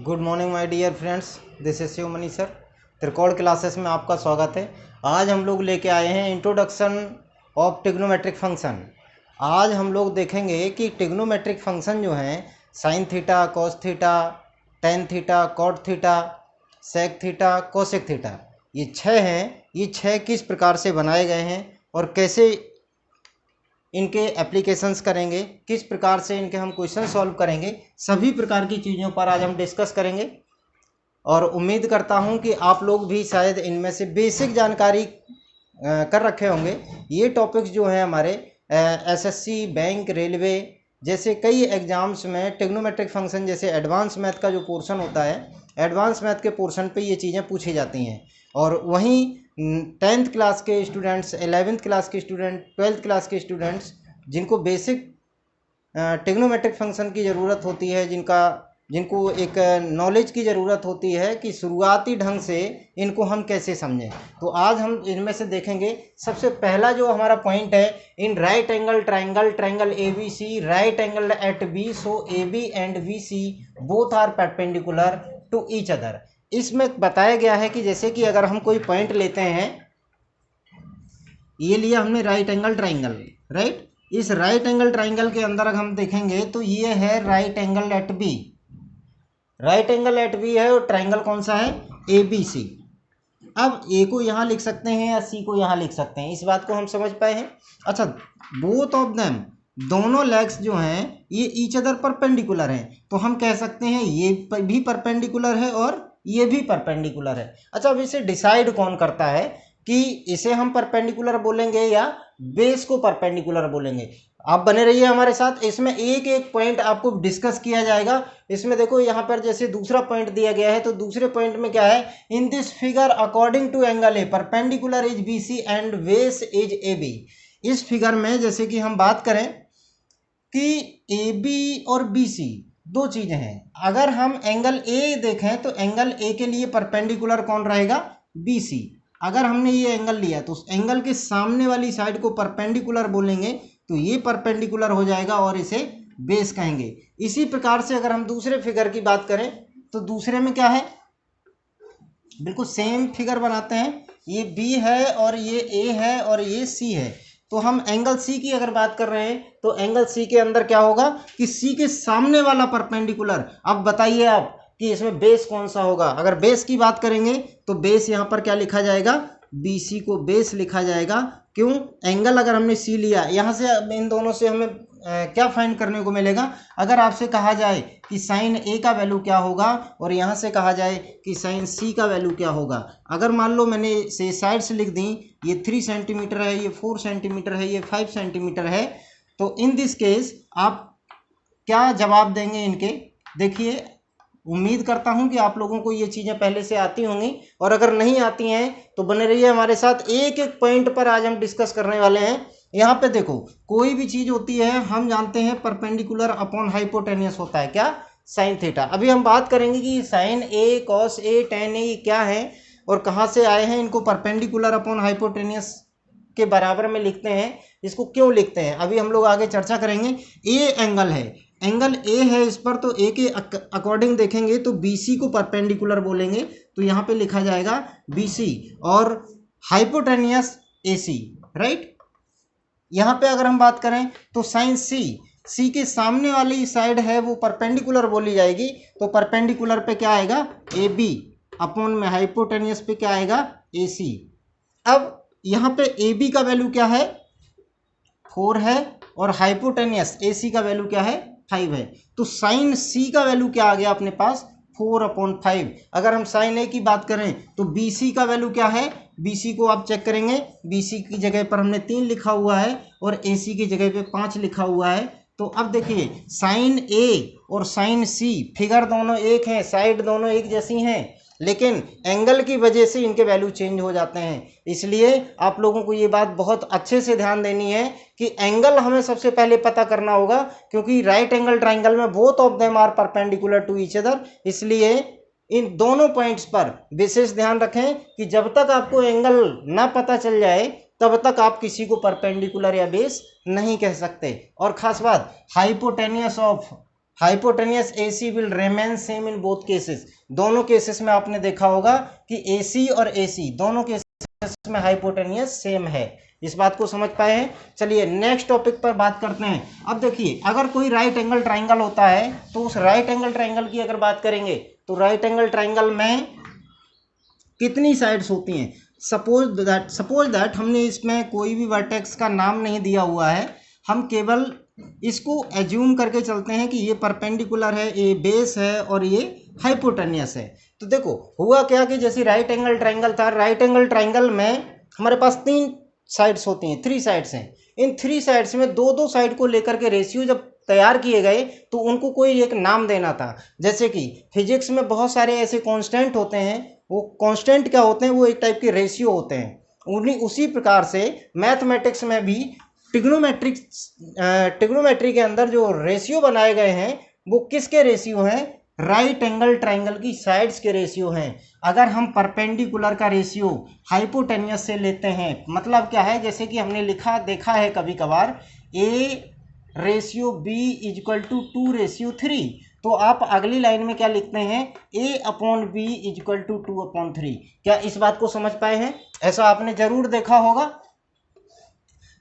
Good morning my dear friends, this is Shiv Mani sir. Trikon classes में आपका स्वागत है। आज हम लोग लेके आए हैं इंट्रोडक्शन ऑफ ट्रिग्नोमेट्रिक फंक्शन। आज हम लोग देखेंगे कि ट्रिग्नोमेट्रिक फंक्शन जो हैं sine theta, cos theta, tan theta, cot theta, sec theta, cosec theta, ये छः हैं। ये छः किस प्रकार से बनाए गए हैं और कैसे इनके एप्लीकेशंस करेंगे, किस प्रकार से इनके हम क्वेश्चन सॉल्व करेंगे, सभी प्रकार की चीज़ों पर आज हम डिस्कस करेंगे। और उम्मीद करता हूं कि आप लोग भी शायद इनमें से बेसिक जानकारी कर रखे होंगे। ये टॉपिक्स जो हैं हमारे एसएससी, बैंक, रेलवे जैसे कई एग्जाम्स में ट्रिग्नोमेट्रिक फंक्शन जैसे एडवांस मैथ का जो पोर्शन होता है, एडवांस मैथ के पोर्शन पे ये चीज़ें पूछी जाती हैं। और वहीं 10th क्लास के स्टूडेंट्स, 11th क्लास के स्टूडेंट, 12th क्लास के स्टूडेंट्स जिनको बेसिक ट्रिग्नोमेट्रिक फंक्शन की ज़रूरत होती है, जिनको एक नॉलेज की ज़रूरत होती है कि शुरुआती ढंग से इनको हम कैसे समझें, तो आज हम इनमें से देखेंगे। सबसे पहला जो हमारा पॉइंट है, in right angle triangle, triangle A B C, right angle at B, so A B and B C both are perpendicular to each other. इसमें बताया गया है कि जैसे कि अगर हम कोई पॉइंट लेते हैं, ये लिया हमने राइट एंगल ट्राइंगल, राइट। इस राइट एंगल ट्राइंगल के अंदर अगर हम देखेंगे तो ये है right angle at B, right angle at B है और ट्राइंगल कौन सा है, ए बी सी। अब ए को यहाँ लिख सकते हैं या सी को यहाँ लिख सकते हैं, इस बात को हम समझ पाए हैं। अच्छा, बोथ ऑफ देम, दोनों लेग्स जो हैं ये ईच अदर परपेंडिकुलर हैं, तो हम कह सकते हैं ये भी परपेंडिकुलर है और ये भी परपेंडिकुलर है। अच्छा, अब इसे डिसाइड कौन करता है कि इसे हम परपेंडिकुलर बोलेंगे या बेस को परपेंडिकुलर बोलेंगे। आप बने रहिए हमारे साथ, इसमें एक एक पॉइंट आपको डिस्कस किया जाएगा। इसमें देखो यहाँ पर जैसे दूसरा पॉइंट दिया गया है, तो दूसरे पॉइंट में क्या है, in this figure according to angle A perpendicular is B C and base is A B. इस फिगर में जैसे कि हम बात करें कि ए बी और बी सी दो चीजें हैं। अगर हम एंगल ए देखें तो एंगल ए के लिए परपेंडिकुलर कौन रहेगा, बी सी। अगर हमने ये एंगल लिया तो उस एंगल के सामने वाली साइड को परपेंडिकुलर बोलेंगे, तो ये परपेंडिकुलर हो जाएगा और इसे बेस कहेंगे। इसी प्रकार से अगर हम दूसरे फिगर की बात करें तो दूसरे में क्या है, बिल्कुल सेम फिगर बनाते हैं। ये बी है और ये ए है और ये सी है, तो हम एंगल सी की अगर बात कर रहे हैं तो एंगल सी के अंदर क्या होगा कि सी के सामने वाला परपेंडिकुलर। अब बताइए आप कि इसमें बेस कौन सा होगा। अगर बेस की बात करेंगे तो बेस यहाँ पर क्या लिखा जाएगा, बी सी को बेस लिखा जाएगा। क्यों, एंगल अगर हमने सी लिया, यहाँ से इन दोनों से हमें क्या फाइंड करने को मिलेगा। अगर आपसे कहा जाए कि साइन ए का वैल्यू क्या होगा और यहाँ से कहा जाए कि साइन सी का वैल्यू क्या होगा, अगर मान लो मैंने से साइड से लिख दी, ये 3 सेंटीमीटर है, ये 4 सेंटीमीटर है, ये 5 सेंटीमीटर है, तो इन दिस केस आप क्या जवाब देंगे इनके। देखिए, उम्मीद करता हूं कि आप लोगों को ये चीज़ें पहले से आती होंगी, और अगर नहीं आती हैं तो बने रहिए हमारे साथ। एक एक पॉइंट पर आज हम डिस्कस करने वाले हैं। यहाँ पे देखो, कोई भी चीज़ होती है हम जानते हैं परपेंडिकुलर अपॉन हाइपोटेनियस होता है, क्या, साइन थीटा। अभी हम बात करेंगे कि sign A, cos A, ten ए क्या है और कहाँ से आए हैं। इनको परपेंडिकुलर अपॉन हाइपोटेनियस के बराबर में लिखते हैं, इसको क्यों लिखते हैं अभी हम लोग आगे चर्चा करेंगे। ए एंगल है, एंगल ए है इस पर, तो ए के अकॉर्डिंग देखेंगे तो बी सी को परपेंडिकुलर बोलेंगे, तो यहाँ पे लिखा जाएगा बी सी और हाइपोटेनियस ए सी, राइट। यहाँ पे अगर हम बात करें तो साइन सी, सी के सामने वाली साइड है वो परपेंडिकुलर बोली जाएगी, तो परपेंडिकुलर पे क्या आएगा, ए बी अपॉन में हाइपोटेनियस पे क्या आएगा, ए सी। अब यहाँ पे ए बी का वैल्यू क्या है, 4 है, और हाइपोटेनियस ए सी का वैल्यू क्या है, 5 है, तो साइन सी का वैल्यू क्या आ गया अपने पास, 4/5। अगर हम साइन ए की बात करें तो बी सी का वैल्यू क्या है, बी सी को आप चेक करेंगे, बी सी की जगह पर हमने 3 लिखा हुआ है और ए सी की जगह पे 5 लिखा हुआ है। तो अब देखिए, साइन ए और साइन सी फिगर दोनों एक हैं, साइड दोनों एक जैसी हैं, लेकिन एंगल की वजह से इनके वैल्यू चेंज हो जाते हैं। इसलिए आप लोगों को ये बात बहुत अच्छे से ध्यान देनी है कि एंगल हमें सबसे पहले पता करना होगा, क्योंकि राइट एंगल ट्राइंगल में both of them are perpendicular to each other. इसलिए इन दोनों पॉइंट्स पर विशेष ध्यान रखें कि जब तक आपको एंगल ना पता चल जाए तब तक आप किसी को परपेंडिकुलर या बेस नहीं कह सकते। और खास बात, hypotenuse of hypotenuse AC will remain same in both cases. दोनों केसेस में आपने देखा होगा कि AC और AC दोनों केसेस में हाइपोटेनियस सेम है। इस बात को समझ पाए हैं। चलिए नेक्स्ट टॉपिक पर बात करते हैं। अब देखिए, अगर कोई राइट एंगल ट्राइंगल होता है तो उस राइट एंगल ट्राइंगल की अगर बात करेंगे तो राइट एंगल ट्राइंगल में कितनी साइड्स होती हैं। सपोज दैट हमने इसमें कोई भी वर्टेक्स का नाम नहीं दिया हुआ है, हम केवल इसको एज्यूम करके चलते हैं कि ये परपेंडिकुलर है, ये बेस है और ये हाइपोटेनियस है। तो देखो हुआ क्या कि जैसे राइट एंगल ट्राइंगल था, राइट एंगल ट्राइंगल में हमारे पास 3 साइड्स होती हैं, 3 साइड्स हैं। इन 3 साइड्स में 2-2 साइड को लेकर के रेशियो जब तैयार किए गए तो उनको कोई एक नाम देना था। जैसे कि फिजिक्स में बहुत सारे ऐसे कांस्टेंट होते हैं, वो कांस्टेंट क्या होते हैं, वो एक टाइप के रेशियो होते हैं। उसी प्रकार से मैथमेटिक्स में भी ट्रिग्नोमेट्री के अंदर जो रेशियो बनाए गए हैं वो किसके रेशियो हैं, राइट एंगल ट्राइंगल की साइड्स के रेशियो हैं। अगर हम परपेंडिकुलर का रेशियो हाइपोटेनियस से लेते हैं, मतलब क्या है, जैसे कि हमने देखा है कभी कभार A/B = 2/3, तो आप अगली लाइन में क्या लिखते हैं, A/B = 2/3। क्या इस बात को समझ पाए हैं? ऐसा आपने जरूर देखा होगा।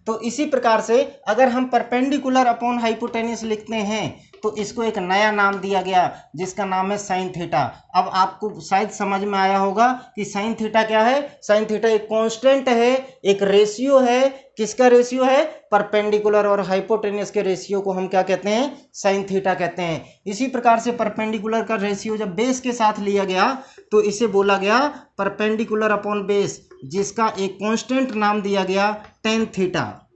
तो इसी प्रकार से अगर हम परपेंडिकुलर अपॉन हाइपोटेनियस लिखते हैं तो इसको एक नया नाम दिया गया जिसका नाम है साइन थीटा। अब आपको शायद समझ में आया होगा कि साइन थीटा क्या है। साइन थीटा एक कांस्टेंट है, एक रेशियो है। किसका रेशियो है, परपेंडिकुलर और हाइपोटेनियस के रेशियो को हम क्या कहते हैं, साइन थीटा कहते हैं। इसी प्रकार से परपेंडिकुलर का रेशियो जब बेस के साथ लिया गया तो इसे बोला गया परपेंडिकुलर अपॉन बेस, जिसका एक कांस्टेंट नाम दिया गया टेन थीटा।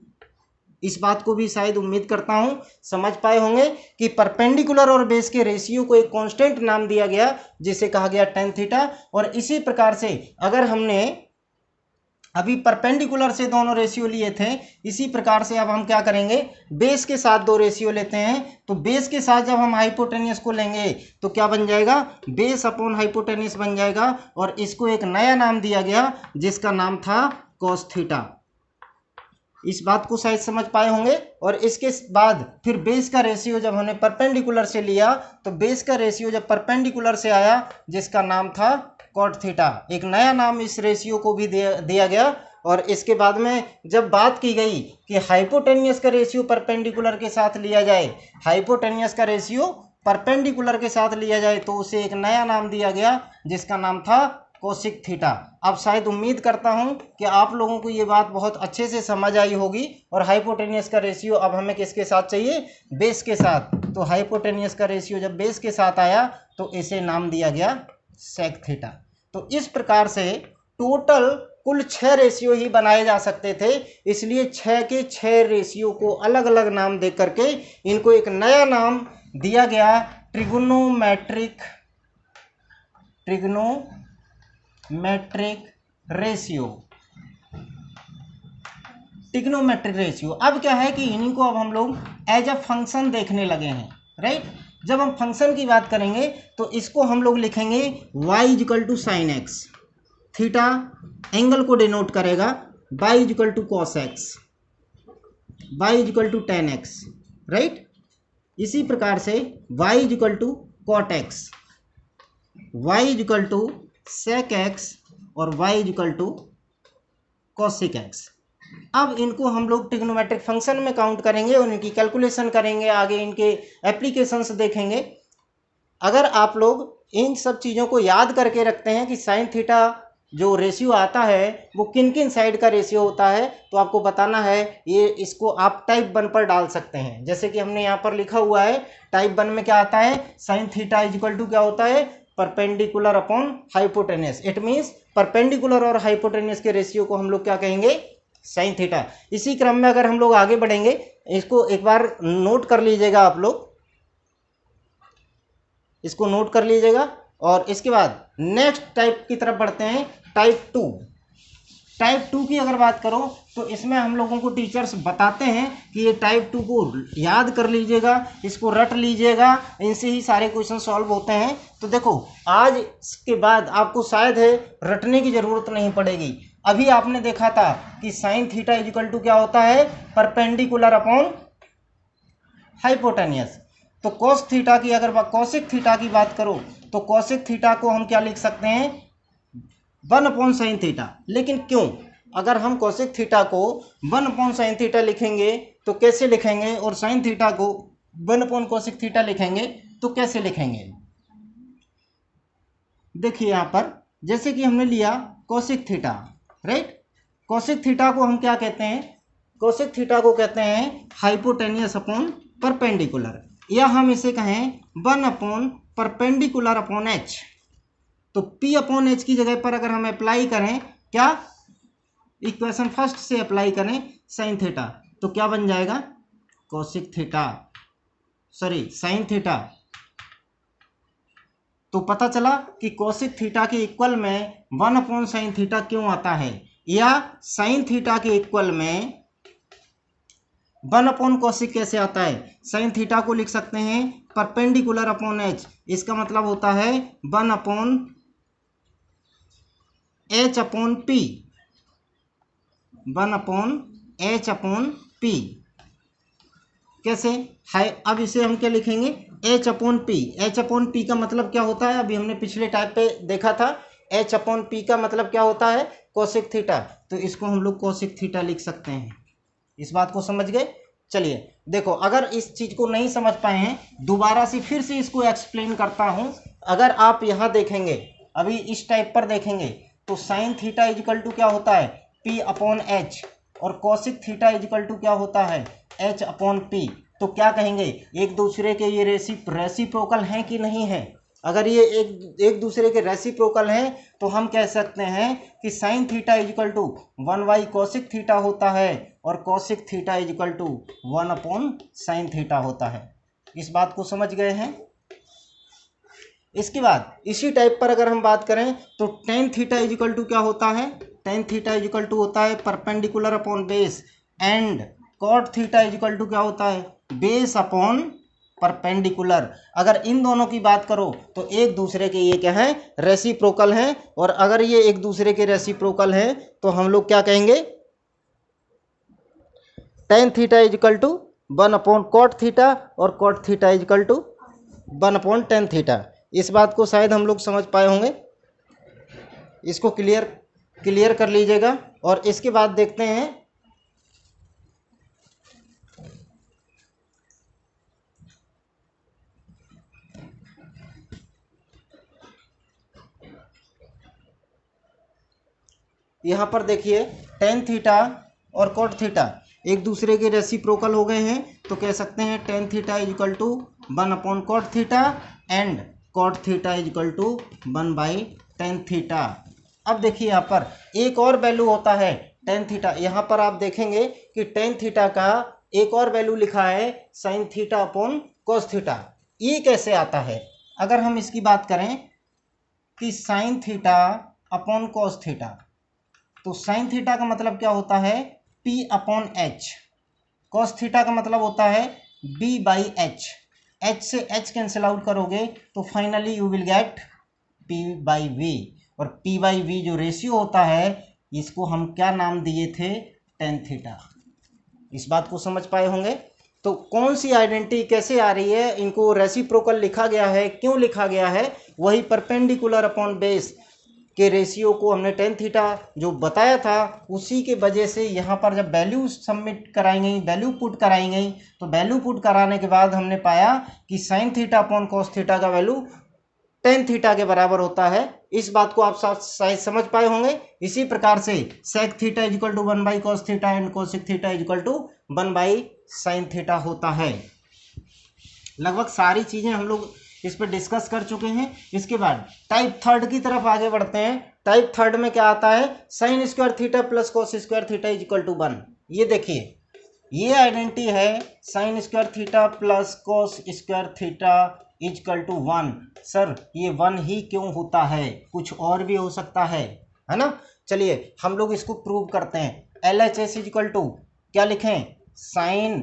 इस बात को भी शायद उम्मीद करता हूं समझ पाए होंगे कि परपेंडिकुलर और बेस के रेशियो को एक कांस्टेंट नाम दिया गया जिसे कहा गया टेन थीटा। और इसी प्रकार से अगर हमने अभी परपेंडिकुलर से दोनों रेशियो लिए थे, इसी प्रकार से अब हम क्या करेंगे, बेस के साथ 2 रेशियो लेते हैं। तो बेस के साथ जब हम हाइपोटेनियस को लेंगे तो क्या बन जाएगा, बेस अपॉन हाइपोटेनियस बन जाएगा। और इसको एक नया नाम दिया गया जिसका नाम था कॉस थीटा। इस बात को शायद समझ पाए होंगे। और इसके बाद फिर बेस का रेशियो जब हमने परपेंडिकुलर से लिया तो बेस का रेशियो जब परपेंडिकुलर से आया जिसका नाम था कॉट थीटा। एक नया नाम इस रेशियो को भी दिया गया। और इसके बाद में जब बात की गई कि हाइपोटेनियस का रेशियो परपेंडिकुलर के साथ लिया जाए, हाइपोटेनियस का रेशियो परपेंडिकुलर के साथ लिया जाए तो उसे एक नया नाम दिया गया जिसका नाम था कोसिक थीटा। अब शायद उम्मीद करता हूं कि आप लोगों को ये बात बहुत अच्छे से समझ आई होगी। और हाइपोटेनियस का रेशियो अब हमें किसके साथ चाहिए, बेस के साथ। तो हाइपोटेनियस का रेशियो जब बेस के साथ आया तो इसे नाम दिया गया सेक थीटा। तो इस प्रकार से टोटल कुल 6 रेशियो ही बनाए जा सकते थे, इसलिए 6 के 6 रेशियो को अलग अलग नाम दे करके इनको एक नया नाम दिया गया ट्रिग्नोमेट्रिक रेशियो। Trigonometric ratio. अब क्या है कि इन्हीं को अब हम लोग एज अ फंक्शन देखने लगे हैं, राइट। जब हम फंक्शन की बात करेंगे तो इसको हम लोग लिखेंगे y = sin x। Theta angle को डिनोट करेगा, y = cos x, y = tan x, right. इसी प्रकार से y = cot x, y = sec x और y = cosec x। अब इनको हम लोग ट्रिग्नोमेट्रिक फंक्शन में काउंट करेंगे और इनकी कैलकुलेशन करेंगे, आगे इनके एप्लीकेशंस देखेंगे। अगर आप लोग इन सब चीज़ों को याद करके रखते हैं कि साइन थीटा जो रेशियो आता है वो किन किन साइड का रेशियो होता है, तो आपको बताना है। ये इसको आप टाइप 1 पर डाल सकते हैं। जैसे कि हमने यहाँ पर लिखा हुआ है टाइप 1 में क्या आता है, साइन थीटा = क्या होता है, perpendicular upon hypotenuse. It means perpendicular और हाइपोटेनियस के रेशियो को हम लोग क्या कहेंगे, साइन थीटा। इसी क्रम में अगर हम लोग आगे बढ़ेंगे, इसको एक बार नोट कर लीजिएगा, आप लोग इसको नोट कर लीजिएगा। और इसके बाद नेक्स्ट टाइप की तरफ बढ़ते हैं, टाइप 2। टाइप 2 की अगर बात करो तो इसमें हम लोगों को टीचर्स बताते हैं कि ये टाइप 2 को याद कर लीजिएगा, इसको रट लीजिएगा, इनसे ही सारे क्वेश्चन सॉल्व होते हैं। तो देखो आज के बाद आपको शायद है रटने की ज़रूरत नहीं पड़ेगी। अभी आपने देखा था कि साइन थीटा = क्या होता है, परपेंडिकुलर अपॉन हाइपोटेनियस। तो cos थीटा की अगर cosec थीटा की बात करो तो cosec थीटा को हम क्या लिख सकते हैं 1/sin थीटा। लेकिन क्यों, अगर हम cosec थीटा को 1/sin थीटा लिखेंगे तो कैसे लिखेंगे, और sin थीटा को 1/cosec थीटा लिखेंगे तो कैसे लिखेंगे। देखिए यहाँ पर जैसे कि हमने लिया cosec theta, right. cosec theta को हम क्या कहते हैं, cosec थीटा को कहते हैं हाइपोटेनियस अपॉन परपेंडिकुलर, या हम इसे कहें 1/परपेंडिकुलर/h। तो P/h की जगह पर अगर हम अप्लाई करें क्या, इक्वेशन फर्स्ट से अप्लाई करें sin थीटा, तो क्या बन जाएगा cosec theta, sorry sin theta. तो पता चला कि cosec थीटा के इक्वल में 1/sin थीटा क्यों आता है, या sin थीटा के इक्वल में 1/cosec कैसे आता है। sin थीटा को लिख सकते हैं परपेंडिकुलर अपॉन h, इसका मतलब होता है 1/h/p, 1/h/p। कैसे, हाई, अब इसे हम क्या लिखेंगे h/p। h/p का मतलब क्या होता है, अभी हमने पिछले टाइप पे देखा था, h/p का मतलब क्या होता है cosec थीटा, तो इसको हम लोग cosec थीटा लिख सकते हैं। इस बात को समझ गए। चलिए देखो, अगर इस चीज को नहीं समझ पाए हैं दोबारा से फिर से इसको एक्सप्लेन करता हूं। अगर आप यहां देखेंगे, अभी इस टाइप पर देखेंगे तो sin थीटा इजिकल टू क्या होता है P/h, और cosec थीटा इजिकल टू क्या होता है h/p। तो क्या कहेंगे, एक दूसरे के ये रेसिप्रोकल हैं कि नहीं है। अगर ये एक दूसरे के रेसिप्रोकल हैं तो हम कह सकते हैं कि sin theta is equal to 1/cosec theta होता है, और cosec theta is equal to 1/sin theta होता है। इस बात को समझ गए हैं। इसके बाद इसी टाइप पर अगर हम बात करें तो tan थीटा इजिकल टू क्या होता है, tan थीटा इजिकल टू होता है perpendicular upon base, and cot theta is equal to क्या होता है बेस अपॉन परपेंडिकुलर। अगर इन दोनों की बात करो तो एक दूसरे के ये क्या है रेसिप्रोकल हैं, और अगर ये एक दूसरे के रेसिप्रोकल हैं तो हम लोग क्या कहेंगे tan theta is equal to 1/cot theta, और cot theta is equal to 1/tan theta. इस बात को शायद हम लोग समझ पाए होंगे, इसको क्लियर कर लीजिएगा। और इसके बाद देखते हैं यहाँ पर देखिए tan थीटा और cot थीटा एक दूसरे के रेसिप्रोकल हो गए हैं, तो कह सकते हैं tan theta is equal to 1/cot theta and cot theta is equal to 1/tan theta. अब देखिए यहाँ पर एक और वैल्यू होता है tan थीटा, यहाँ पर आप देखेंगे कि tan थीटा का एक और वैल्यू लिखा है sin theta upon cos theta. ये कैसे आता है, अगर हम इसकी बात करें कि sin theta upon cos theta, तो sin थीटा का मतलब क्या होता है P/h, cos थीटा का मतलब होता है B/h। h से h कैंसिल आउट करोगे तो finally you will get P/v, और P/v जो रेशियो होता है इसको हम क्या नाम दिए थे tan थीटा। इस बात को समझ पाए होंगे। तो कौन सी आइडेंटिटी कैसे आ रही है, इनको रेसिप्रोकल लिखा गया है, क्यों लिखा गया है, वही परपेंडिकुलर अपॉन बेस के रेशियो को हमने tan थीटा जो बताया था उसी के वजह से यहाँ पर जब वैल्यू सबमिट कराई गई, वैल्यू पुट कराई गई, तो वैल्यू पुट कराने के बाद हमने पाया कि sin theta upon cos theta का वैल्यू tan थीटा के बराबर होता है। इस बात को आप शायद समझ पाए होंगे। इसी प्रकार से sec theta is equal to 1/cos theta and cosec theta is equal to 1/sin theta होता है। लगभग सारी चीजें हम लोग इस पर डिस्कस कर चुके हैं। इसके बाद टाइप थर्ड की तरफ आगे बढ़ते हैं। टाइप थर्ड में क्या आता है sin square theta plus cos square theta is equal to 1। ये देखिए ये आइडेंटिटी है sin square theta plus cos square theta is equal to 1। Sir ये 1 ही क्यों होता है, कुछ और भी हो सकता है ना। चलिए हम लोग इसको प्रूव करते हैं। LHS इजिकल टू क्या लिखें sin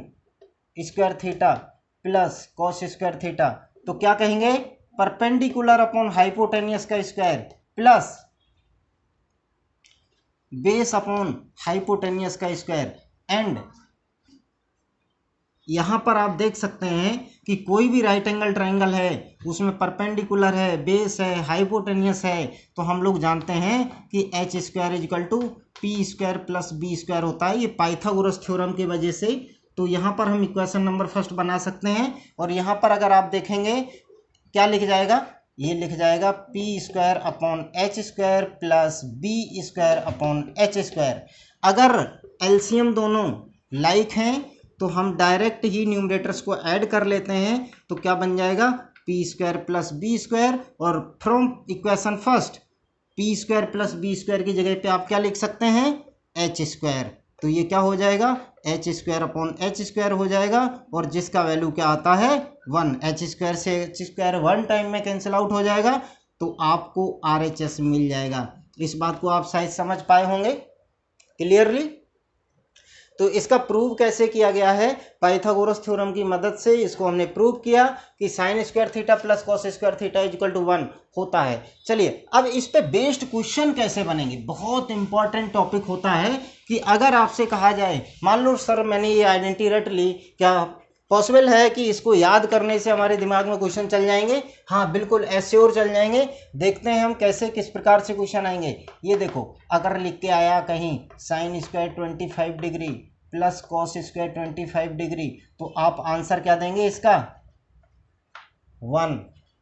square theta plus cos square theta, तो क्या कहेंगे परपेंडिकुलर अपॉन हाइपोटेनियस का square plus base upon hypotenuse का स्क्वायर, एंड यहाँ पर आप देख सकते हैं कि कोई भी राइट एंगल ट्राइंगल है उसमें परपेंडिकुलर है, बेस है, हाइपोटेनियस है, तो हम लोग जानते हैं कि H square is equal to P square plus B square होता है, ये पाइथागोरस थ्योरम की वजह से। तो यहाँ पर हम इक्वेशन नंबर फर्स्ट बना सकते हैं और यहाँ पर अगर आप देखेंगे क्या लिख जाएगा, ये लिख जाएगा P square upon H square plus B square upon H square. अगर एलसीएम दोनों लाइक हैं तो हम डायरेक्ट ही न्यूमरेटर्स को ऐड कर लेते हैं, तो क्या बन जाएगा P square plus B square, और from equation first P square plus B square की जगह पे आप क्या लिख सकते हैं एच स्क्वायर, तो ये क्या हो जाएगा H square upon H square हो जाएगा, और जिसका वैल्यू क्या आता है 1। एच स्क्वायर से एच स्क्वायर 1 टाइम में कैंसिल आउट हो जाएगा, तो आपको RHS मिल जाएगा। इस बात को आप शायद समझ पाए होंगे क्लियरली। तो इसका प्रूव कैसे किया गया है, पाइथागोरस थ्योरम की मदद से इसको हमने प्रूव किया कि sine square theta plus cos square theta equal to 1 होता है। चलिए अब इस पे बेस्ड क्वेश्चन कैसे बनेंगे, बहुत इंपॉर्टेंट टॉपिक होता है कि अगर आपसे कहा जाए मान लो सर मैंने ये आइडेंटिटी रट ली, क्या पॉसिबल है कि इसको याद करने से हमारे दिमाग में क्वेश्चन चल जाएंगे? हाँ बिल्कुल ऐसे और चल जाएंगे। देखते हैं हम कैसे किस प्रकार से क्वेश्चन आएंगे। ये देखो अगर लिख के आया कहीं sine square 25 degree plus cos square 25 degree, तो आप आंसर क्या देंगे इसका 1।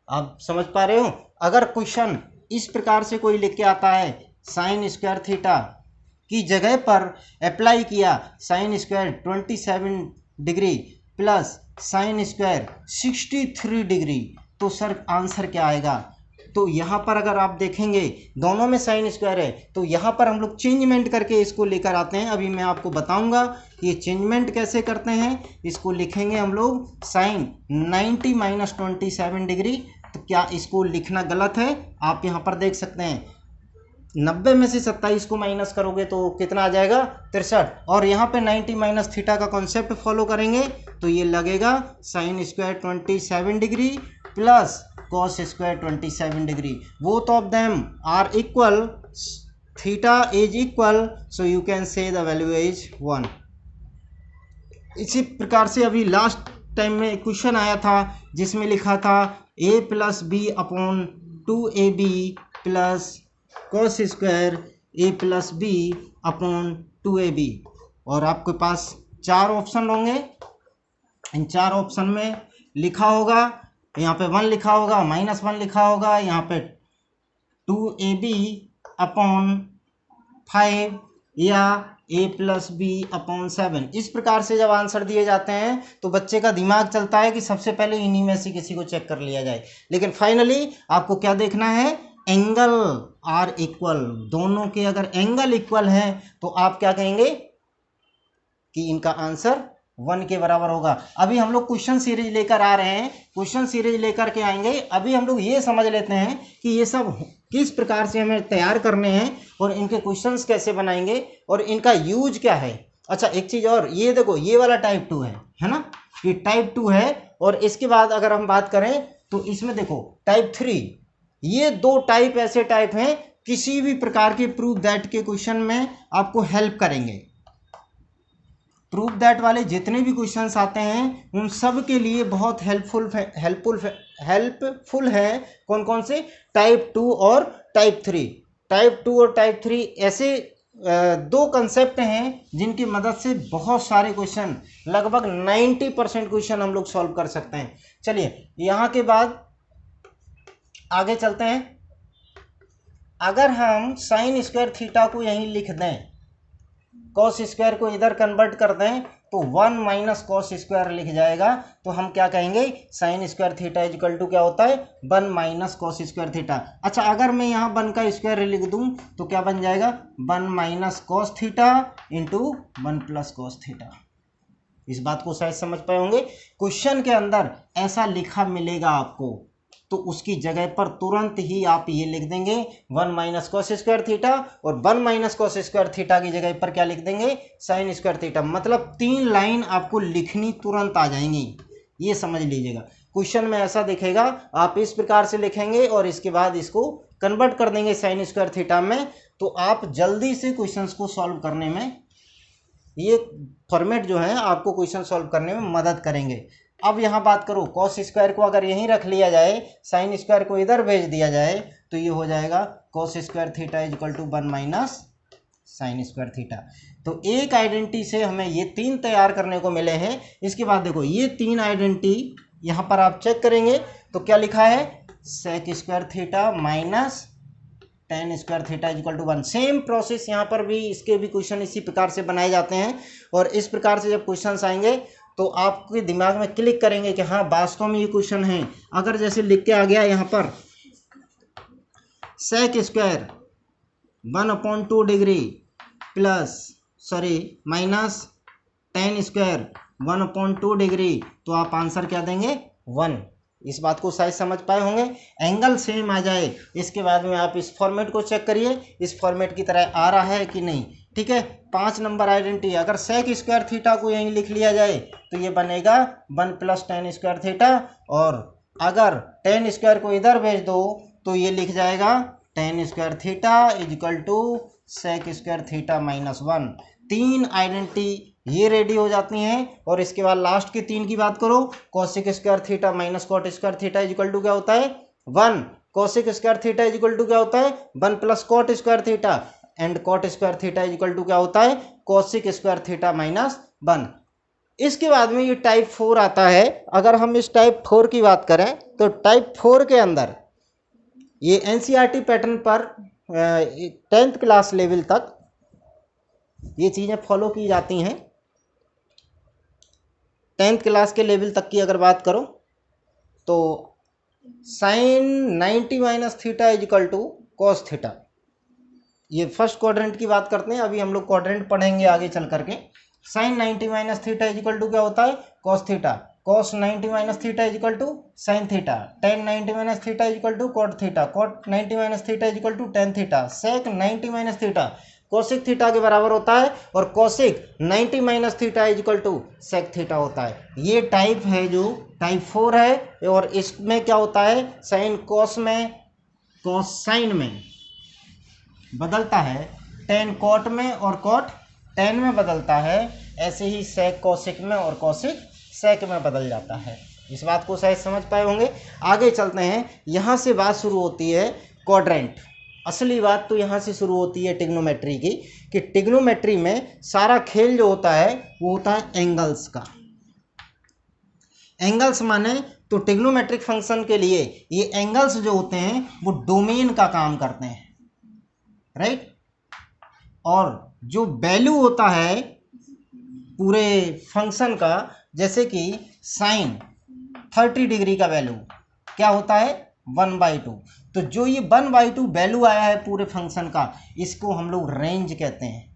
आप समझ पा रहे हो। अगर क्वेश्चन इस प्रकार से कोई लिख के आता है साइन स्क्वायर थीटा की जगह पर अप्लाई किया sign square 27 degree plus sine square 63 degree, तो सर आंसर क्या आएगा? तो यहाँ पर अगर आप देखेंगे दोनों में साइन स्क्वायर है, तो यहाँ पर हम लोग चेंजमेंट करके इसको लेकर आते हैं। अभी मैं आपको बताऊंगा कि ये चेंजमेंट कैसे करते हैं। इसको लिखेंगे हम लोग साइन 90 माइनस 27 डिग्री, तो क्या इसको लिखना गलत है? आप यहाँ पर देख सकते हैं 90 में से 27 को माइनस करोगे तो कितना आ जाएगा 63, और यहाँ पे 90 माइनस थीटा का कॉन्सेप्ट फॉलो करेंगे तो ये लगेगा sine square 27 degree plus cos square 27 degree. Both of them are equal, theta is equal, so you can say the value is 1। इसी प्रकार से अभी लास्ट टाइम में क्वेश्चन आया था जिसमें लिखा था a plus B upon 2ab plus cos square a plus B upon 2ab, और आपके पास 4 ऑप्शन होंगे। इन 4 ऑप्शन में लिखा होगा, यहाँ पे 1 लिखा होगा, -1 लिखा होगा, यहाँ पे 2ab अपॉन 5 या a प्लस बी अपॉन 7। इस प्रकार से जब आंसर दिए जाते हैं तो बच्चे का दिमाग चलता है कि सबसे पहले इन्हीं में से किसी को चेक कर लिया जाए, लेकिन फाइनली आपको क्या देखना है, एंगल आर इक्वल। दोनों के अगर एंगल इक्वल है तो आप क्या कहेंगे कि इनका आंसर 1 के बराबर होगा। अभी हम लोग क्वेश्चन सीरीज लेकर आ रहे हैं, क्वेश्चन सीरीज लेकर के आएंगे। अभी हम लोग ये समझ लेते हैं कि ये सब किस प्रकार से हमें तैयार करने हैं और इनके क्वेश्चंस कैसे बनाएंगे और इनका यूज क्या है। अच्छा एक चीज़ और, ये देखो ये वाला टाइप 2 है ना, ये टाइप 2 है। और इसके बाद अगर हम बात करें तो इसमें देखो टाइप 3, ये 2 टाइप ऐसे टाइप हैं किसी भी प्रकार के प्रूफ दैट के क्वेश्चन में आपको हेल्प करेंगे। प्रूफ दैट वाले जितने भी क्वेश्चंस आते हैं उन सब के लिए बहुत हेल्पफुल है। कौन कौन से? टाइप 2 और टाइप 3। टाइप 2 और टाइप 3 ऐसे 2 कंसेप्ट हैं जिनकी मदद से बहुत सारे क्वेश्चन, लगभग 90% क्वेश्चन हम लोग सॉल्व कर सकते हैं। चलिए यहाँ के बाद आगे चलते हैं। अगर हम साइन स्क्वायर थीटा को यहीं लिख दें, कॉस स्क्वायर को इधर कन्वर्ट कर दें तो 1 माइनस कॉस स्क्वायर लिख जाएगा, तो हम क्या कहेंगे sine square theta equal to क्या होता है 1 माइनस कॉस स्क्वायर थीटा। अच्छा अगर मैं यहाँ 1 का स्क्वायर लिख दूँ तो क्या बन जाएगा 1 minus cos theta into 1 plus cos theta. इस बात को शायद समझ पाए होंगे। क्वेश्चन के अंदर ऐसा लिखा मिलेगा आपको तो उसकी जगह पर तुरंत ही आप ये लिख देंगे 1 माइनस कॉस स्क्वायर थीटा, और 1 माइनस कॉस स्क्वायर थीटा की जगह पर क्या लिख देंगे साइन स्क्वायर थीटा। मतलब 3 लाइन आपको लिखनी तुरंत आ जाएंगी, ये समझ लीजिएगा। क्वेश्चन में ऐसा दिखेगा, आप इस प्रकार से लिखेंगे और इसके बाद इसको कन्वर्ट कर देंगे साइन स्क्वायर थीटा में, तो आप जल्दी से क्वेश्चन को सॉल्व करने में ये फॉर्मेट जो है आपको क्वेश्चन सॉल्व करने में मदद करेंगे। अब यहाँ बात करो कॉस स्क्वायर को अगर यहीं रख लिया जाए, साइन स्क्वायर को इधर भेज दिया जाए तो ये हो जाएगा cos square theta is equal to 1 minus sine square theta. तो एक आइडेंटिटी से हमें ये 3 तैयार करने को मिले हैं। इसके बाद देखो ये 3 आइडेंटिटी यहाँ पर आप चेक करेंगे तो क्या लिखा है, sec square theta minus tan square theta equal to 1। Same process यहाँ पर भी, इसके भी क्वेश्चन इसी प्रकार से बनाए जाते हैं। और इस प्रकार से जब क्वेश्चन आएंगे तो आपके दिमाग में क्लिक करेंगे कि हाँ वास्तव में ये क्वेश्चन है। अगर जैसे लिख के आ गया यहाँ पर sec square 1/2 degree plus minus tan square 1/2 degree, तो आप आंसर क्या देंगे 1। इस बात को शायद समझ पाए होंगे। एंगल सेम आ जाए, इसके बाद में आप इस फॉर्मेट को चेक करिए, इस फॉर्मेट की तरह आ रहा है कि नहीं। ठीक है, 5 नंबर आइडेंटिटी, अगर सेक स्क्वायर थीटा को यहीं लिख लिया जाए तो ये बनेगा 1 प्लस टेन स्क्वायर थीटा, और अगर टेन स्क्वायर को इधर भेज दो तो ये लिख जाएगा tan square theta is equal to sec square theta minus 1। 3 identity ये रेडी हो जाती हैं। और इसके बाद लास्ट की 3 की बात करो, cosec square theta minus cot square theta is equal to क्या होता है 1। Cosec square theta is equal to क्या होता है 1 plus cot square theta, and cot square theta is equal to क्या होता है कोसिक स्क्वायर थीटा माइनस 1। इसके बाद में ये टाइप 4 आता है। अगर हम इस टाइप 4 की बात करें तो टाइप 4 के अंदर ये एनसीईआरटी पैटर्न पर 10th क्लास लेवल तक ये चीज़ें फॉलो की जाती हैं। 10th क्लास के लेवल तक की अगर बात करो तो sine 90 minus theta is equal to cos theta, ये फर्स्ट क्वाड्रेंट की बात करते हैं। अभी हम लोग क्वाड्रेंट पढ़ेंगे आगे चल करके। Sine 90 minus theta is equal to क्या होता है cos theta, cos 90 minus theta is equal to sine theta, tan 90 minus theta is equal to cot theta, cot 90 minus theta is equal to tan theta, sec 90 minus theta cosec theta के बराबर होता है, और cosec 90 minus theta is equal to sec theta होता है। ये type है जो टाइप 4 है। और इसमें क्या होता है, साइन कॉस में, कॉस साइन में बदलता है, टेन कॉट में और कॉट टेन में बदलता है। ऐसे ही सेक कोसिक में और कोसिक सेक में बदल जाता है। इस बात को शायद समझ पाए होंगे। आगे चलते हैं, यहाँ से बात शुरू होती है क्वाड्रेंट। असली बात तो यहाँ से शुरू होती है टिग्नोमेट्री की, कि टिग्नोमेट्री में सारा खेल जो होता है वो होता है एंगल्स का। एंगल्स माने तो टिग्नोमेट्रिक फंक्शन के लिए ये एंगल्स जो होते हैं वो डोमेन का काम करते हैं, राइट। और जो वैल्यू होता है पूरे फंक्शन का, जैसे कि साइन 30 डिग्री का वैल्यू क्या होता है 1/2। तो जो ये 1/2 वैल्यू आया है पूरे फंक्शन का, इसको हम लोग रेंज कहते हैं,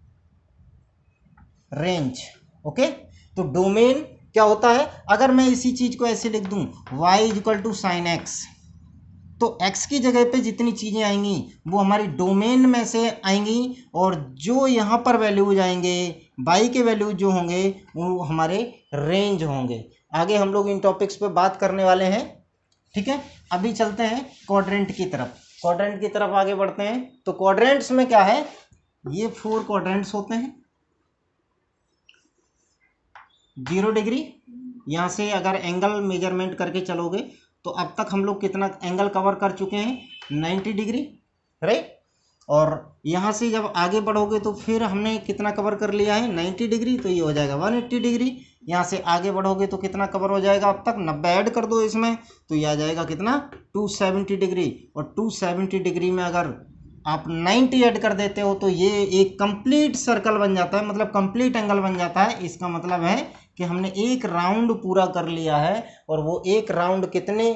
रेंज। ओके, तो डोमेन क्या होता है, अगर मैं इसी चीज को ऐसे लिख दूं y is equal to sine x, तो x की जगह पे जितनी चीजें आएंगी वो हमारी डोमेन में से आएंगी, और जो यहाँ पर वैल्यू जाएंगे y के वैल्यू जो होंगे वो हमारे रेंज होंगे। आगे हम लोग इन टॉपिक्स पे बात करने वाले हैं। ठीक है, अभी चलते हैं क्वाड्रेंट की तरफ। क्वाड्रेंट की तरफ आगे बढ़ते हैं। तो क्वाड्रेंट्स में क्या है, ये 4 क्वाड्रेंट्स होते हैं। 0 डिग्री, यहाँ से अगर एंगल मेजरमेंट करके चलोगे तो अब तक हम लोग कितना एंगल कवर कर चुके हैं 90 डिग्री, राइट। और यहाँ से जब आगे बढ़ोगे तो फिर हमने कितना कवर कर लिया है 90 डिग्री, तो ये हो जाएगा 180 डिग्री। यहाँ से आगे बढ़ोगे तो कितना कवर हो जाएगा, अब तक 90 ऐड कर दो इसमें तो ये आ जाएगा कितना 270 डिग्री। और 270 डिग्री में अगर आप 90 ऐड कर देते हो तो ये एक कंप्लीट सर्कल बन जाता है, मतलब कंप्लीट एंगल बन जाता है। इसका मतलब है कि हमने एक राउंड पूरा कर लिया है, और वो एक राउंड कितने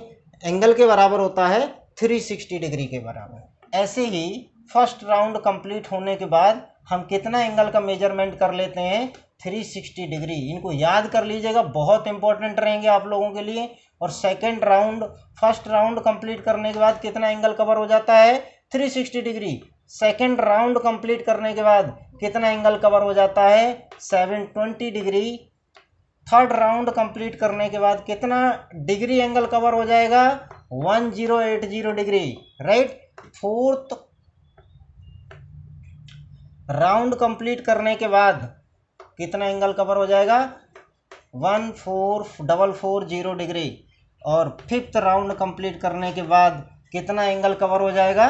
एंगल के बराबर होता है 360 डिग्री के बराबर। ऐसे ही फर्स्ट राउंड कंप्लीट होने के बाद हम कितना एंगल का मेजरमेंट कर लेते हैं 360 डिग्री। इनको याद कर लीजिएगा, बहुत इंपॉर्टेंट रहेंगे आप लोगों के लिए। और second round, first round complete करने के बाद कितना एंगल कवर हो जाता है 360 डिग्री। सेकेंड राउंड कंप्लीट करने के बाद कितना एंगल कवर हो जाता है 720 डिग्री। थर्ड राउंड कंप्लीट करने के बाद कितना डिग्री एंगल कवर हो जाएगा 1080 degree, right. Fourth round complete करने के बाद कितना एंगल कवर हो जाएगा 1440 डिग्री। और फिफ्थ राउंड कंप्लीट करने के बाद कितना एंगल कवर हो जाएगा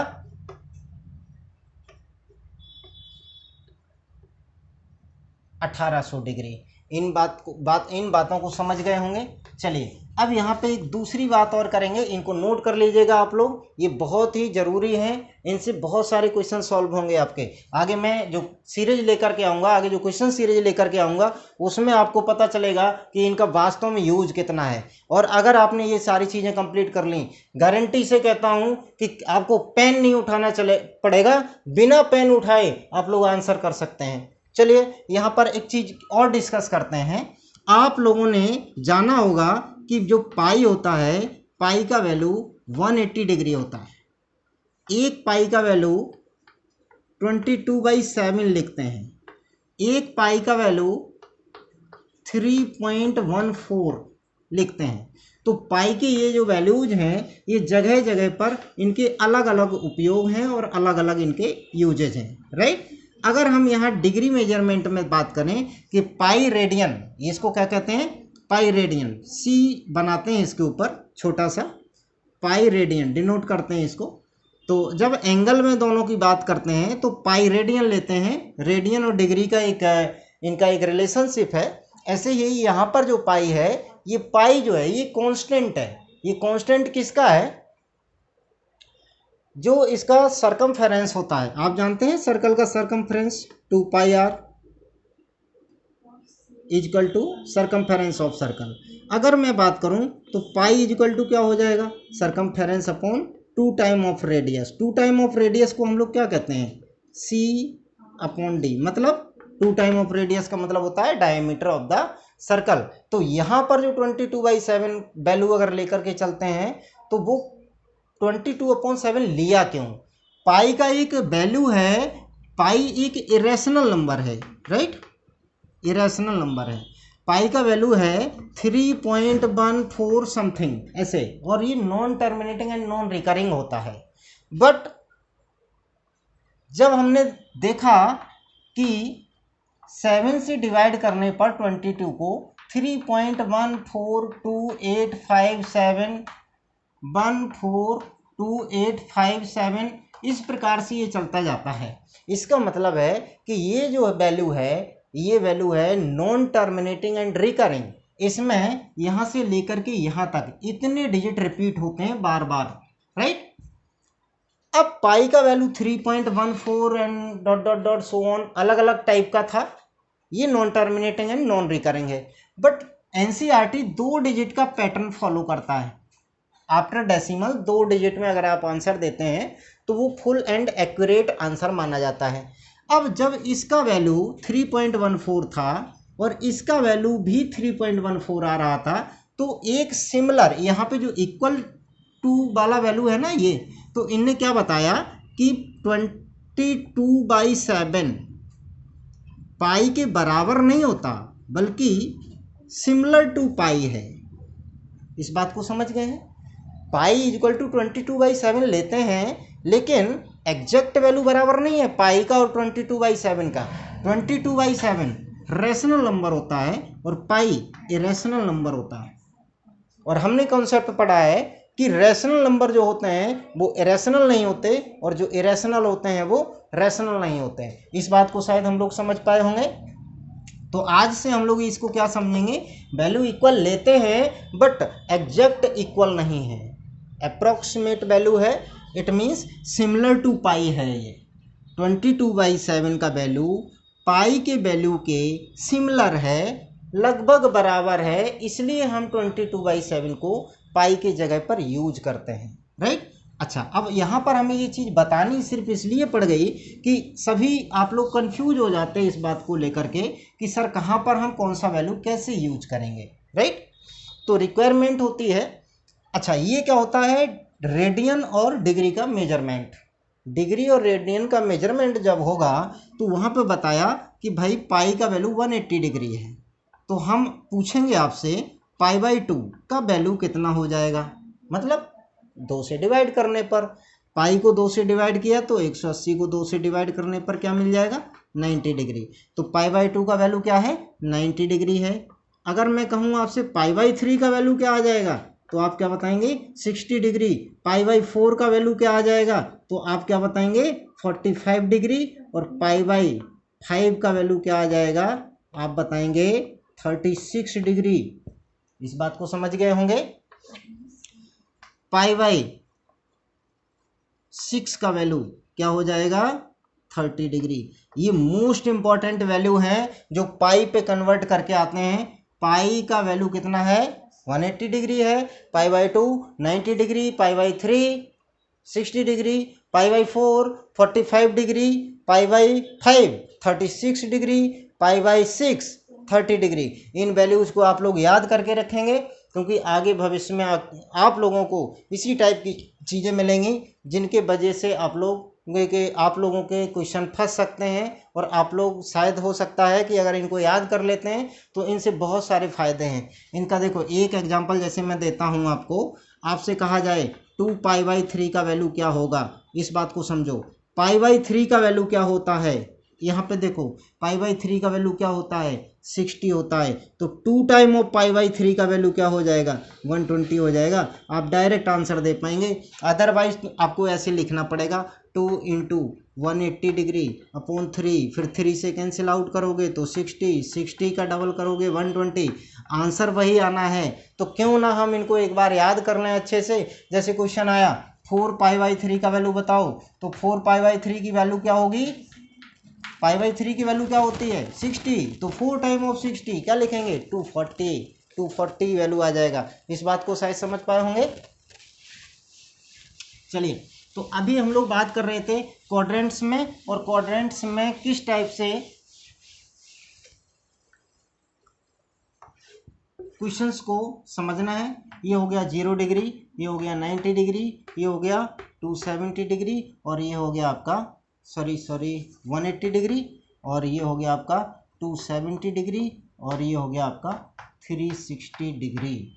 1800 डिग्री। इन बातों को समझ गए होंगे। चलिए अब यहाँ पे एक दूसरी बात और करेंगे, इनको नोट कर लीजिएगा आप लोग, ये बहुत ही ज़रूरी हैं, इनसे बहुत सारे क्वेश्चन सॉल्व होंगे आपके। आगे मैं जो सीरीज लेकर के आऊँगा, आगे जो क्वेश्चन सीरीज लेकर के आऊँगा उसमें आपको पता चलेगा कि इनका वास्तव में यूज कितना है। और अगर आपने ये सारी चीज़ें कंप्लीट कर ली, गारंटी से कहता हूँ कि आपको पेन नहीं उठाना पड़ेगा, बिना पेन उठाए आप लोग आंसर कर सकते हैं। चलिए यहाँ पर एक चीज़ और डिस्कस करते हैं। आप लोगों ने जाना होगा कि जो पाई होता है, पाई का वैल्यू 180 डिग्री होता है। एक पाई का वैल्यू 22/7 लिखते हैं, एक पाई का वैल्यू 3.14 लिखते हैं। तो पाई के ये जो वैल्यूज हैं, ये जगह जगह पर इनके अलग अलग उपयोग हैं और अलग अलग इनके यूजेज हैं, राइट। अगर हम यहाँ डिग्री मेजरमेंट में बात करें कि पाई रेडियन, इसको क्या कहते हैं, पाई रेडियन, सी बनाते हैं इसके ऊपर छोटा सा, पाई रेडियन डिनोट करते हैं इसको। तो जब एंगल में दोनों की बात करते हैं तो पाई रेडियन लेते हैं। रेडियन और डिग्री का इनका एक रिलेशनशिप है। ऐसे ही यहाँ पर जो पाई है, ये पाई जो है ये कांस्टेंट है। ये कांस्टेंट किसका है, जो इसका सरकमफेरेंस होता है। आप जानते हैं सर्कल का circumference 2πr is equal to circumference of circle. अगर मैं बात करूं तो पाई इजकल टू क्या हो जाएगा, circumference upon 2 time of radius. 2 time of radius को हम लोग क्या कहते हैं, c अपॉन d। मतलब 2 टाइम ऑफ रेडियस का मतलब होता है डायमीटर ऑफ द सर्कल। तो यहाँ पर जो 22/7 वैल्यू अगर लेकर के चलते हैं तो वो 22/7 लिया क्यों। पाई का एक वैल्यू है, पाई एक इरेशनल नंबर है, राइट, इरेशनल नंबर है। पाई का वैल्यू है 3.14 समथिंग ऐसे, और ये non terminating and non recurring होता है। बट जब हमने देखा कि 7 से डिवाइड करने पर 22 को 3.142857 इस प्रकार से ये चलता जाता है। इसका मतलब है कि ये जो वैल्यू है, ये वैल्यू है नॉन टर्मिनेटिंग एंड रिकरिंग। इसमें यहाँ से लेकर के यहाँ तक इतने डिजिट रिपीट होते हैं बार बार, राइट। अब पाई का value 3.14 and dot dot dot so on अलग अलग टाइप का था। ये non terminating and non recurring है। बट एनसीईआरटी 2 डिजिट का पैटर्न फॉलो करता है। आफ्टर डेसिमल 2 डिजिट में अगर आप आंसर देते हैं तो वो फुल एंड एक्यूरेट आंसर माना जाता है। अब जब इसका वैल्यू 3.14 था और इसका वैल्यू भी 3.14 आ रहा था, तो एक सिमिलर यहाँ पे जो इक्वल टू वाला वैल्यू है ना, ये तो इनने क्या बताया कि 22/7 पाई के बराबर नहीं होता, बल्कि सिमिलर टू पाई है। इस बात को समझ गए हैं। पाई इक्वल टू 22/7 लेते हैं, लेकिन एग्जैक्ट वैल्यू बराबर नहीं है पाई का और 22/7 का। 22/7 रेशनल नंबर होता है और पाई इरेशनल नंबर होता है। और हमने कॉन्सेप्ट पढ़ा है कि रेशनल नंबर जो होते हैं वो इरेशनल नहीं होते, और जो इरेशनल होते हैं वो रेशनल नहीं होते हैं। इस बात को शायद हम लोग समझ पाए होंगे। तो आज से हम लोग इसको क्या समझेंगे, वैल्यू इक्वल लेते हैं बट एग्जैक्ट इक्वल नहीं है, अप्रोक्सीमेट वैल्यू है। इट मीन्स सिमिलर टू पाई है। ये 22/7 का वैल्यू पाई के वैल्यू के सिमिलर है, लगभग बराबर है, इसलिए हम 22/7 को पाई के जगह पर यूज करते हैं, राइट। अच्छा, अब यहाँ पर हमें ये चीज़ बतानी सिर्फ इसलिए पड़ गई कि सभी आप लोग कंफ्यूज हो जाते हैं इस बात को लेकर के कि सर कहाँ पर हम कौन सा वैल्यू कैसे यूज करेंगे, राइट। तो रिक्वायरमेंट होती है। अच्छा, ये क्या होता है, रेडियन और डिग्री का मेजरमेंट। डिग्री और रेडियन का मेजरमेंट जब होगा तो वहाँ पे बताया कि भाई पाई का वैल्यू 180 डिग्री है, तो हम पूछेंगे आपसे π/2 का वैल्यू कितना हो जाएगा। मतलब 2 से डिवाइड करने पर, पाई को 2 से डिवाइड किया तो 180 को 2 से डिवाइड करने पर क्या मिल जाएगा, 90 डिग्री। तो π/2 का वैल्यू क्या है 90 डिग्री है। अगर मैं कहूँ आपसे π/3 का वैल्यू क्या आ जाएगा तो आप क्या बताएंगे 60 डिग्री। π/4 का वैल्यू क्या आ जाएगा तो आप क्या बताएंगे 45 डिग्री। और π/5 का वैल्यू क्या आ जाएगा आप बताएंगे 36 डिग्री। इस बात को समझ गए होंगे। π/6 का वैल्यू क्या हो जाएगा 30 डिग्री। ये मोस्ट इंपॉर्टेंट वैल्यू है जो पाई पे कन्वर्ट करके आते हैं। पाई का वैल्यू कितना है 180 डिग्री है, π/2 90 degree, π/3 60 degree, π/4 45 degree, π/5 36 degree, π/6 30 degree. इन वैल्यूज़ को आप लोग याद करके रखेंगे क्योंकि आगे भविष्य में आप लोगों को इसी टाइप की चीज़ें मिलेंगी जिनके वजह से आप लोगों के क्वेश्चन फंस सकते हैं। और आप लोग शायद हो सकता है कि अगर इनको याद कर लेते हैं तो इनसे बहुत सारे फायदे हैं इनका। देखो एक एग्जांपल जैसे मैं देता हूं आपको, आपसे कहा जाए 2π/3 का वैल्यू क्या होगा, इस बात को समझो। π/3 का वैल्यू क्या होता है, यहाँ पे देखो π/3 का वैल्यू क्या होता है 60 होता है। तो 2 टाइम ऑफ π/3 का वैल्यू क्या हो जाएगा 120 हो जाएगा। आप डायरेक्ट आंसर दे पाएंगे। अदरवाइज आपको ऐसे लिखना पड़ेगा 2 × 180 डिग्री अपॉन 3, फिर 3 से कैंसिल आउट करोगे तो 60 का डबल करोगे 120। आंसर वही आना है। तो क्यों ना हम इनको एक बार याद कर लें अच्छे से। जैसे क्वेश्चन आया 4π/3 का वैल्यू बताओ, तो 4π/3 की वैल्यू क्या होगी, π/3 की वैल्यू क्या होती है 60। तो 4 टाइम ऑफ 60 क्या लिखेंगे 240 वैल्यू आ जाएगा। इस बात को शायद समझ पाए होंगे। चलिए, तो अभी हम लोग बात कर रहे थे क्वाड्रेंट्स में, और क्वाड्रेंट्स में किस टाइप से क्वेश्चंस को समझना है। ये हो गया 0 डिग्री, ये हो गया 90 डिग्री, ये हो गया 270 डिग्री, और ये हो गया आपका 180 डिग्री, और ये हो गया आपका 270 डिग्री, और ये हो गया आपका 360 डिग्री।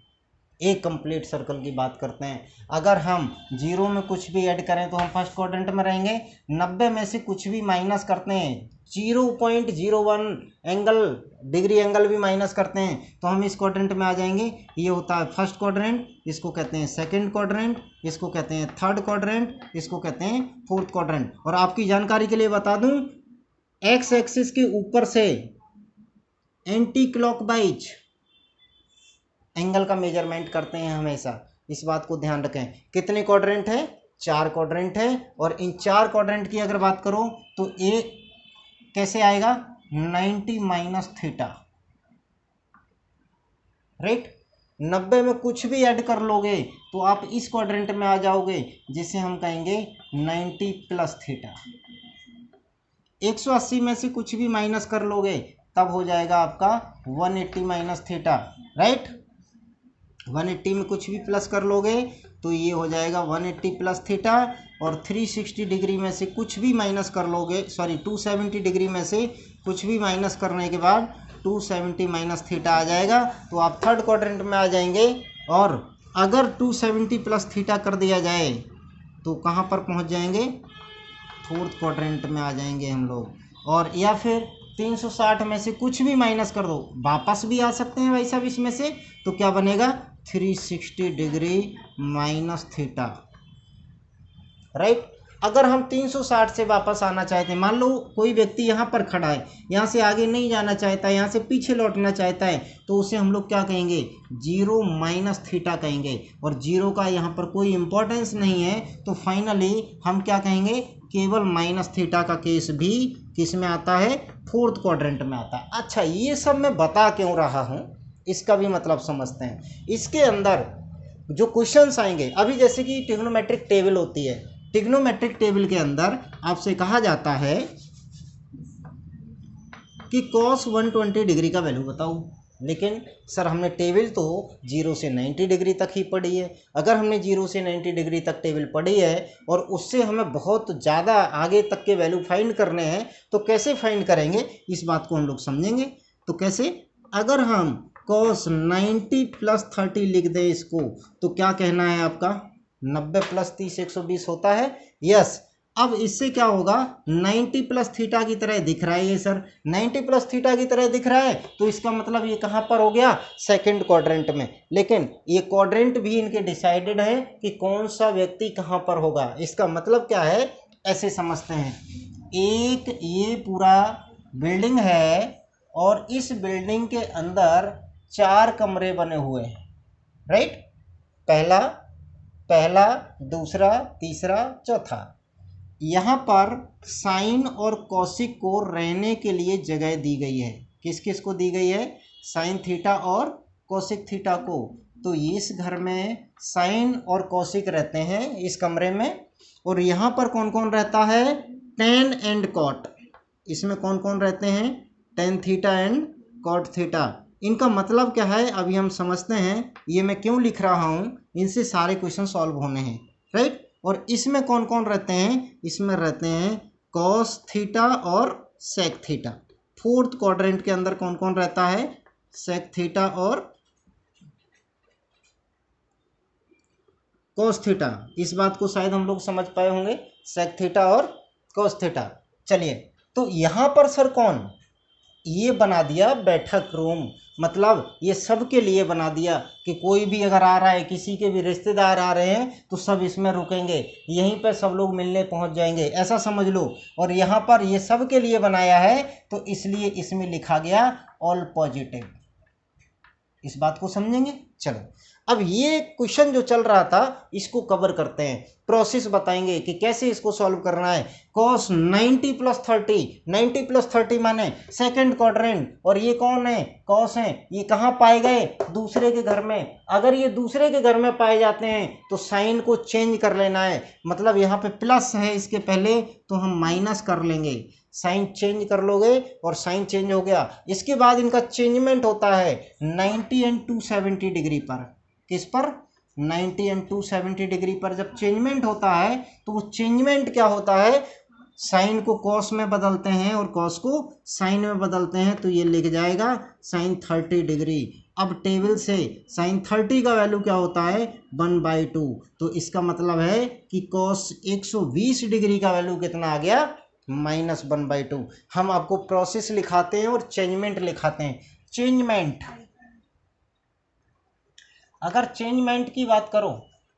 एक कंप्लीट सर्कल की बात करते हैं। अगर हम 0 में कुछ भी ऐड करें तो हम फर्स्ट क्वाड्रेंट में रहेंगे। 90 में से कुछ भी माइनस करते हैं, 0.01 डिग्री एंगल भी माइनस करते हैं तो हम इस क्वाड्रेंट में आ जाएंगे। ये होता है फर्स्ट क्वाड्रेंट, इसको कहते हैं सेकंड क्वाड्रेंट, इसको कहते हैं थर्ड क्वाड्रेंट, इसको कहते हैं फोर्थ क्वाड्रेंट। और आपकी जानकारी के लिए बता दूं, एक्स एक्सिस के ऊपर से एंटी क्लॉकवाइज एंगल का मेजरमेंट करते हैं हमेशा। इस बात को ध्यान रखें। कितने क्वाड्रेंट है 4 क्वाड्रेंट है, और इन 4 क्वाड्रेंट की अगर बात करो तो एक कैसे आएगा 90 माइनस थीटा, राइट। 90 में कुछ भी ऐड कर लोगे तो आप इस क्वाड्रेंट में आ जाओगे जिसे हम कहेंगे 90 प्लस थीटा। 180 में से कुछ भी माइनस कर लोगे तब हो जाएगा आपका 180 माइनस थीटा, राइट। 180 में कुछ भी प्लस कर लोगे तो ये हो जाएगा 180 प्लस थीटा। और 360 डिग्री में से कुछ भी माइनस कर लोगे, 270 डिग्री में से कुछ भी माइनस करने के बाद 270 माइनस थीटा आ जाएगा। तो आप थर्ड क्वाड्रेंट में आ जाएंगे। और अगर 270 प्लस थीटा कर दिया जाए तो कहाँ पर पहुँच जाएंगे, फोर्थ क्वाड्रेंट में आ जाएंगे हम लोग। और या फिर 360 में से कुछ भी माइनस कर दो, वापस भी आ सकते हैं भाई साहब इसमें से, तो क्या बनेगा 360 डिग्री माइनस थीटा, राइट। अगर हम 360 से वापस आना चाहते हैं, मान लो कोई व्यक्ति यहाँ पर खड़ा है, यहाँ से आगे नहीं जाना चाहता है, यहाँ से पीछे लौटना चाहता है, तो उसे हम लोग क्या कहेंगे 0 माइनस थीटा कहेंगे। और 0 का यहाँ पर कोई इम्पोर्टेंस नहीं है, तो फाइनली हम क्या कहेंगे, केवल माइनस थीटा का केस भी किस में आता है, फोर्थ क्वाड्रेंट में आता है। अच्छा, ये सब मैं बता क्यों रहा हूँ इसका भी मतलब समझते हैं। इसके अंदर जो क्वेश्चंस आएंगे, अभी जैसे कि ट्रिग्नोमेट्रिक टेबल होती है, ट्रिग्नोमेट्रिक टेबल के अंदर आपसे कहा जाता है कि cos 120 डिग्री का वैल्यू बताओ। लेकिन सर हमने टेबल तो 0 से 90 डिग्री तक ही पढ़ी है। अगर हमने 0 से 90 डिग्री तक टेबल पढ़ी है और उससे हमें बहुत ज़्यादा आगे तक के वैल्यू फाइंड करने हैं तो कैसे फाइंड करेंगे, इस बात को हम लोग समझेंगे। तो कैसे, अगर हम cos 90 प्लस 30 लिख दें इसको, तो क्या कहना है आपका 90 प्लस 30 120 होता है, यस। अब इससे क्या होगा, 90 प्लस थीटा की तरह दिख रहा है ये सर, 90 प्लस थीटा की तरह दिख रहा है, तो इसका मतलब ये कहाँ पर हो गया, सेकंड क्वाड्रेंट में। लेकिन ये क्वाड्रेंट भी इनके डिसाइडेड है कि कौन सा व्यक्ति कहाँ पर होगा। इसका मतलब क्या है, ऐसे समझते हैं, एक ये पूरा बिल्डिंग है और इस बिल्डिंग के अंदर 4 कमरे बने हुए हैं, राइट, पहला पहला दूसरा तीसरा चौथा। यहाँ पर साइन और कॉसिक को रहने के लिए जगह दी गई है। किस किस को दी गई है, साइन थीटा और कॉसिक थीटा को। तो इस घर में साइन और कॉसिक रहते हैं इस कमरे में, और यहाँ पर कौन कौन रहता है, टेन एंड कॉट। इसमें कौन कौन रहते हैं, tan theta and cot theta. इनका मतलब क्या है अभी हम समझते हैं, ये मैं क्यों लिख रहा हूँ, इनसे सारे क्वेश्चन सॉल्व होने हैं, राइट। और इसमें कौन कौन रहते हैं, इसमें रहते हैं कॉस थीटा और सेक थीटा। फोर्थ क्वाड्रेंट के अंदर कौन कौन रहता है, सेक थीटा और कॉस थीटा। इस बात को शायद हम लोग समझ पाए होंगे, सेक थीटा और कॉस थीटा। चलिए, तो यहाँ पर सर कौन, ये बना दिया बैठक रूम, मतलब ये सब के लिए बना दिया कि कोई भी अगर आ रहा है, किसी के भी रिश्तेदार आ रहे हैं तो सब इसमें रुकेंगे, यहीं पर सब लोग मिलने पहुंच जाएंगे, ऐसा समझ लो। और यहाँ पर ये सब के लिए बनाया है तो इसलिए इसमें लिखा गया ऑल पॉजिटिव। इस बात को समझेंगे। चलो, अब ये क्वेश्चन जो चल रहा था इसको कवर करते हैं, प्रोसेस बताएंगे कि कैसे इसको सॉल्व करना है। cos 90 प्लस 30, 90 प्लस 30 माने सेकंड क्वाड्रेंट, और ये कौन है, cos है, ये कहाँ पाए गए, दूसरे के घर में। अगर ये दूसरे के घर में पाए जाते हैं तो साइन को चेंज कर लेना है, मतलब यहाँ पे प्लस है इसके पहले तो हम माइनस कर लेंगे, साइन चेंज कर लोगे और साइन चेंज हो गया। इसके बाद इनका चेंजमेंट होता है 90 एंड 270 डिग्री पर। किस पर, 90 एंड 270 डिग्री पर जब चेंजमेंट होता है तो वो चेंजमेंट क्या होता है, साइन को कॉस में बदलते हैं और कॉस को साइन में बदलते हैं, तो ये लिख जाएगा साइन 30 डिग्री। अब टेबल से साइन 30 का वैल्यू क्या होता है, 1/2। तो इसका मतलब है कि कॉस 120 डिग्री का वैल्यू कितना आ गया, -1/2। हम आपको प्रोसेस लिखाते हैं और चेंजमेंट लिखाते हैं। चेंजमेंट, अगर चेंजमेंट की बात करो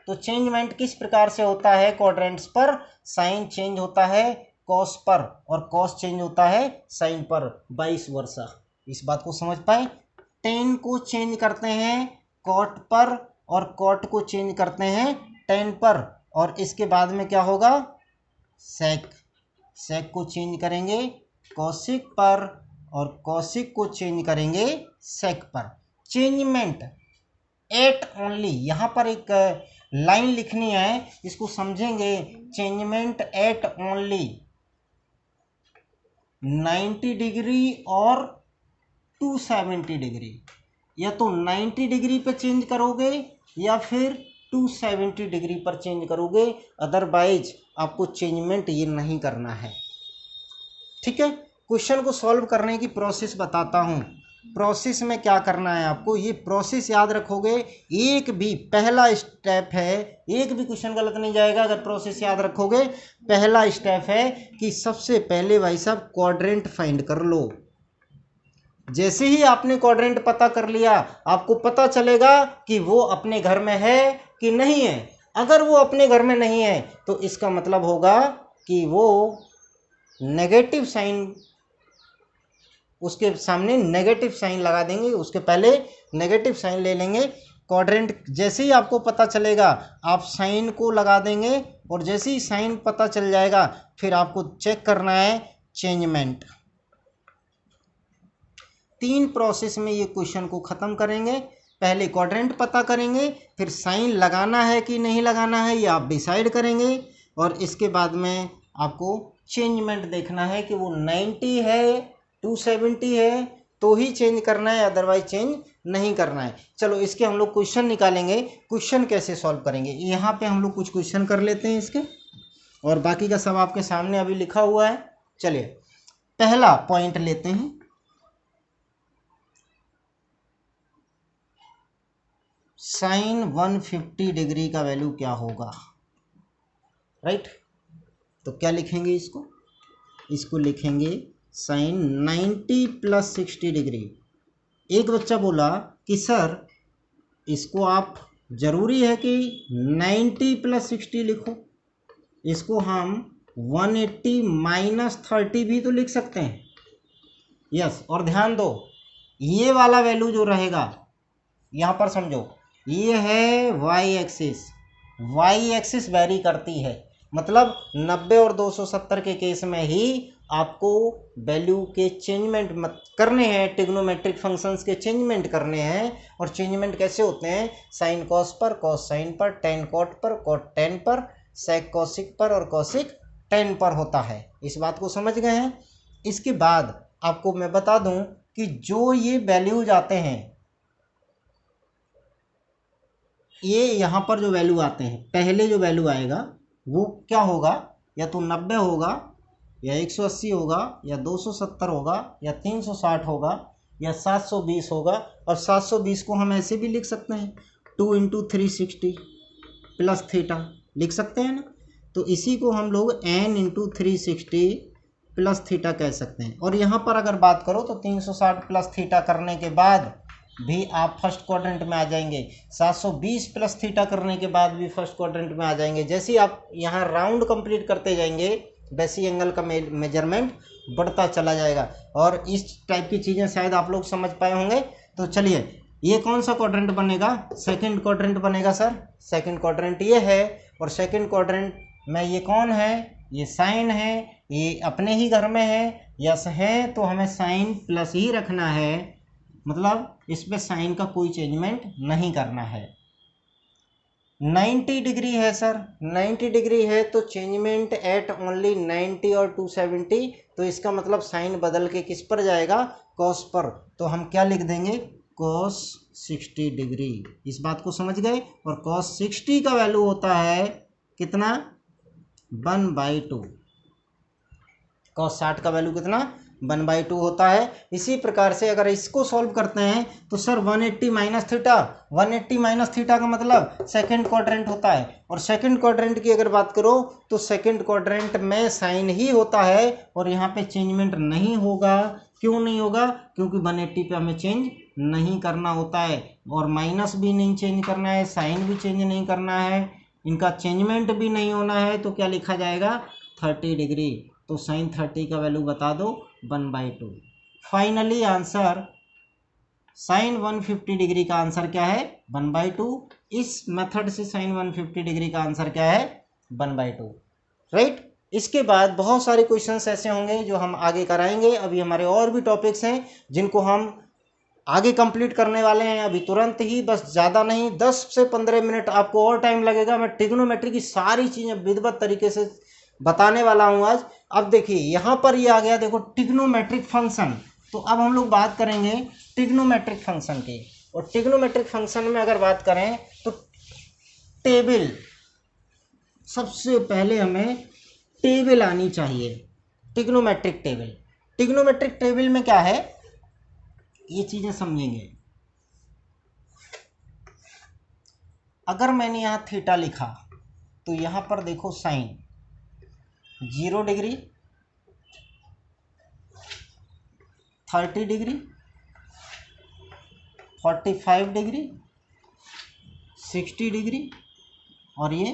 तो चेंजमेंट किस प्रकार से होता है, क्वाड्रेंट्स पर साइन चेंज होता है कॉस पर, और कॉस चेंज होता है साइन पर, 22 वर्षा। इस बात को समझ पाए। टेन को चेंज करते हैं कॉट पर और कॉट को चेंज करते हैं टेन पर, और इसके बाद में क्या होगा, सेक, सेक को चेंज करेंगे कॉसिक पर और कॉसिक को चेंज करेंगे सेक पर। चेंजमेंट एट ओनली, यहाँ पर एक लाइन लिखनी है, इसको समझेंगे। चेंजमेंट एट ओनली 90 डिग्री और 270 डिग्री, या तो 90 डिग्री पे चेंज करोगे या फिर 270 डिग्री पर चेंज करोगे, अदरवाइज आपको चेंजमेंट ये नहीं करना है, ठीक है। क्वेश्चन को सॉल्व करने की प्रोसेस बताता हूँ। प्रोसेस में क्या करना है आपको, ये प्रोसेस याद रखोगे, एक भी पहला स्टेप है, एक भी क्वेश्चन गलत नहीं जाएगा अगर प्रोसेस याद रखोगे। पहला स्टेप है कि सबसे पहले भाई साहब क्वाड्रेंट फाइंड कर लो। जैसे ही आपने क्वाड्रेंट पता कर लिया आपको पता चलेगा कि वो अपने घर में है कि नहीं है। अगर वो अपने घर में नहीं है तो इसका मतलब होगा कि वो नेगेटिव साइन, उसके सामने नेगेटिव साइन लगा देंगे, उसके पहले नेगेटिव साइन ले लेंगे। क्वाड्रेंट जैसे ही आपको पता चलेगा आप साइन को लगा देंगे, और जैसे ही साइन पता चल जाएगा फिर आपको चेक करना है चेंजमेंट। 3 प्रोसेस में ये क्वेश्चन को ख़त्म करेंगे। पहले क्वाड्रेंट पता करेंगे, फिर साइन लगाना है कि नहीं लगाना है ये आप डिसाइड करेंगे, और इसके बाद में आपको चेंजमेंट देखना है कि वो 90 है 270 है तो ही चेंज करना है, अदरवाइज चेंज नहीं करना है। चलो इसके हम लोग क्वेश्चन निकालेंगे। क्वेश्चन कैसे सॉल्व करेंगे, यहाँ पे हम लोग कुछ क्वेश्चन कर लेते हैं इसके, और बाकी का सब आपके सामने अभी लिखा हुआ है। चलिए पहला पॉइंट लेते हैं, साइन 150 डिग्री का वैल्यू क्या होगा, राइट। तो क्या लिखेंगे इसको लिखेंगे साइन 90 + 60 डिग्री। एक बच्चा बोला कि सर इसको आप ज़रूरी है कि 90 + 60 लिखो, इसको हम 180 - 30 भी तो लिख सकते हैं। यस, और ध्यान दो ये वाला वैल्यू जो रहेगा यहाँ पर समझो, ये है वाई एक्सिस वेरी करती है, मतलब 90 और 270 के केस में ही आपको वैल्यू के चेंजमेंट करने हैं, ट्रिग्नोमेट्रिक फंक्शंस के चेंजमेंट करने हैं। और चेंजमेंट कैसे होते हैं? साइन कॉस पर, कॉस साइन पर, टेन कॉट पर, कॉट टेन पर, सेक कॉसिक पर और कॉसिक टेन पर होता है। इस बात को समझ गए हैं। इसके बाद आपको मैं बता दूं कि जो ये वैल्यूज आते हैं, ये यहाँ पर जो वैल्यू आते हैं, पहले जो वैल्यू आएगा वो क्या होगा? या तो 90 होगा, या 180 होगा, या 270 होगा, या 360 होगा, या 720 होगा। और 720 को हम ऐसे भी लिख सकते हैं 2 × 360 + थीटा लिख सकते हैं ना। तो इसी को हम लोग n × 360 + थीटा कह सकते हैं। और यहाँ पर अगर बात करो तो 360 + थीटा करने के बाद भी आप फर्स्ट क्वाड्रेंट में आ जाएंगे, 720 + थीटा करने के बाद भी फर्स्ट क्वाड्रेंट में आ जाएंगे। जैसे ही आप यहाँ राउंड कंप्लीट करते जाएंगे वैसे ही एंगल का मेजरमेंट बढ़ता चला जाएगा। और इस टाइप की चीज़ें शायद आप लोग समझ पाए होंगे। तो चलिए, ये कौन सा क्वाड्रेंट बनेगा? सेकंड क्वाड्रेंट बनेगा सर। सेकंड क्वाड्रेंट ये है, और सेकंड क्वाड्रेंट में ये कौन है? ये साइन है, ये अपने ही घर में है। यस है, तो हमें साइन प्लस ही रखना है, मतलब इस पे साइन का कोई चेंजमेंट नहीं करना है। 90 डिग्री है सर, 90 डिग्री है तो चेंजमेंट एट ओनली 90 और 270, तो इसका मतलब साइन बदल के किस पर जाएगा? कॉस पर। तो हम क्या लिख देंगे? Cos 60 degree. इस बात को समझ गए। और कॉस 60 का वैल्यू होता है कितना? 1/2। कॉस 60 का वैल्यू कितना? 1/2 होता है। इसी प्रकार से अगर इसको सॉल्व करते हैं तो सर 180 - थीटा, 180 - थीटा का मतलब सेकंड क्वाड्रेंट होता है। और सेकंड क्वाड्रेंट की अगर बात करो तो सेकंड क्वाड्रेंट में साइन ही होता है, और यहाँ पे चेंजमेंट नहीं होगा। क्यों नहीं होगा? क्योंकि 180 पे हमें चेंज नहीं करना होता है, और माइनस भी नहीं चेंज करना है, साइन भी चेंज नहीं करना है, इनका चेंजमेंट भी नहीं होना है। तो क्या लिखा जाएगा? 30 डिग्री। तो साइन 30 का वैल्यू बता दो, 1/2। फाइनली आंसर साइन 150 डिग्री का आंसर क्या है? 1/2। इस मेथड से साइन 150 डिग्री का आंसर क्या है? 1/2। राइट। इसके बाद बहुत सारे क्वेश्चंस ऐसे होंगे जो हम आगे कराएंगे। अभी हमारे और भी टॉपिक्स हैं जिनको हम आगे कंप्लीट करने वाले हैं अभी तुरंत ही, बस ज़्यादा नहीं, 10 से 15 मिनट आपको और टाइम लगेगा। मैं ट्रिग्नोमेट्री की सारी चीज़ें विधिवत तरीके से बताने वाला हूँ आज। अब देखिए यहाँ पर ये आ गया, देखो ट्रिग्नोमेट्रिक फंक्शन। तो अब हम लोग बात करेंगे ट्रिग्नोमेट्रिक फंक्शन की। और ट्रिग्नोमेट्रिक फंक्शन में अगर बात करें तो टेबल, सबसे पहले हमें टेबल आनी चाहिए, ट्रिग्नोमेट्रिक टेबल। ट्रिग्नोमेट्रिक टेबल में क्या है ये चीज़ें समझेंगे। अगर मैंने यहाँ थीटा लिखा तो यहाँ पर देखो sine 0 degree, 30 degree, 45 degree, 60 degree और ये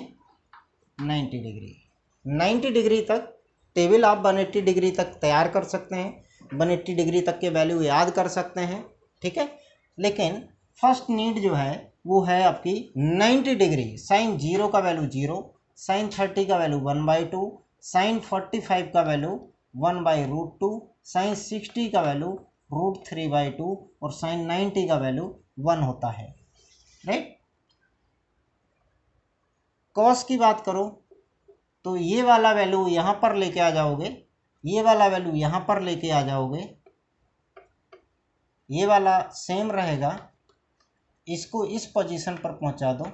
90 डिग्री। 90 डिग्री तक टेबल आप 180 डिग्री तक तैयार कर सकते हैं, 180 डिग्री तक के वैल्यू याद कर सकते हैं, ठीक है। लेकिन फर्स्ट नीड जो है वो है आपकी 90 डिग्री। साइन 0 का वैल्यू 0, साइन 30 का वैल्यू 1/2, साइन 45 का वैल्यू 1/√2, साइन 60 का वैल्यू √3/2 और साइन 90 का वैल्यू 1 होता है, राइट। कॉस की बात करो तो ये वाला वैल्यू यहाँ पर लेके आ जाओगे, ये वाला वैल्यू यहाँ पर लेके आ जाओगे, ये वाला सेम रहेगा, इसको इस पोजीशन पर पहुँचा दो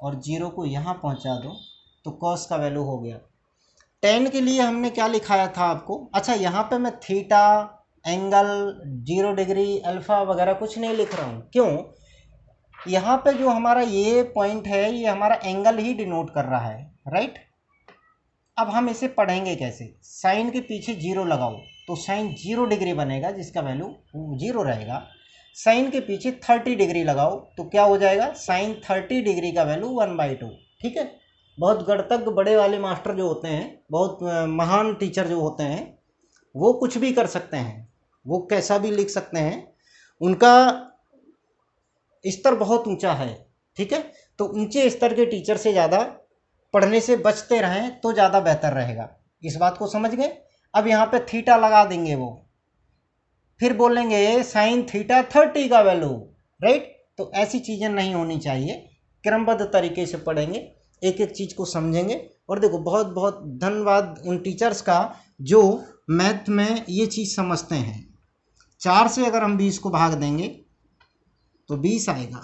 और 0 को यहाँ पहुँचा दो, तो कॉस का वैल्यू हो गया। टेन के लिए हमने क्या लिखाया था आपको? अच्छा, यहाँ पे मैं थीटा, एंगल, 0 डिग्री, अल्फा वगैरह कुछ नहीं लिख रहा हूँ। क्यों? यहाँ पे जो हमारा ये पॉइंट है ये हमारा एंगल ही डिनोट कर रहा है, राइट। अब हम इसे पढ़ेंगे कैसे, साइन के पीछे जीरो लगाओ तो साइन 0 डिग्री बनेगा जिसका वैल्यू 0 रहेगा। साइन के पीछे 30 डिग्री लगाओ तो क्या हो जाएगा, साइन 30 डिग्री का वैल्यू 1/2। ठीक है, बहुत गणतज्ञ बड़े वाले मास्टर जो होते हैं, बहुत महान टीचर जो होते हैं, वो कुछ भी कर सकते हैं, वो कैसा भी लिख सकते हैं, उनका स्तर बहुत ऊंचा है। ठीक है, तो ऊंचे स्तर के टीचर से ज़्यादा पढ़ने से बचते रहें तो ज़्यादा बेहतर रहेगा। इस बात को समझ गए। अब यहाँ पे थीटा लगा देंगे, वो फिर बोलेंगे साइन थीटा 30 का वैल्यू, राइट। तो ऐसी चीज़ें नहीं होनी चाहिए, क्रमबद्ध तरीके से पढ़ेंगे, एक एक चीज़ को समझेंगे। और देखो बहुत बहुत धन्यवाद उन टीचर्स का जो मैथ में ये चीज़ समझते हैं। 4 से अगर हम 20 को भाग देंगे तो 20 आएगा,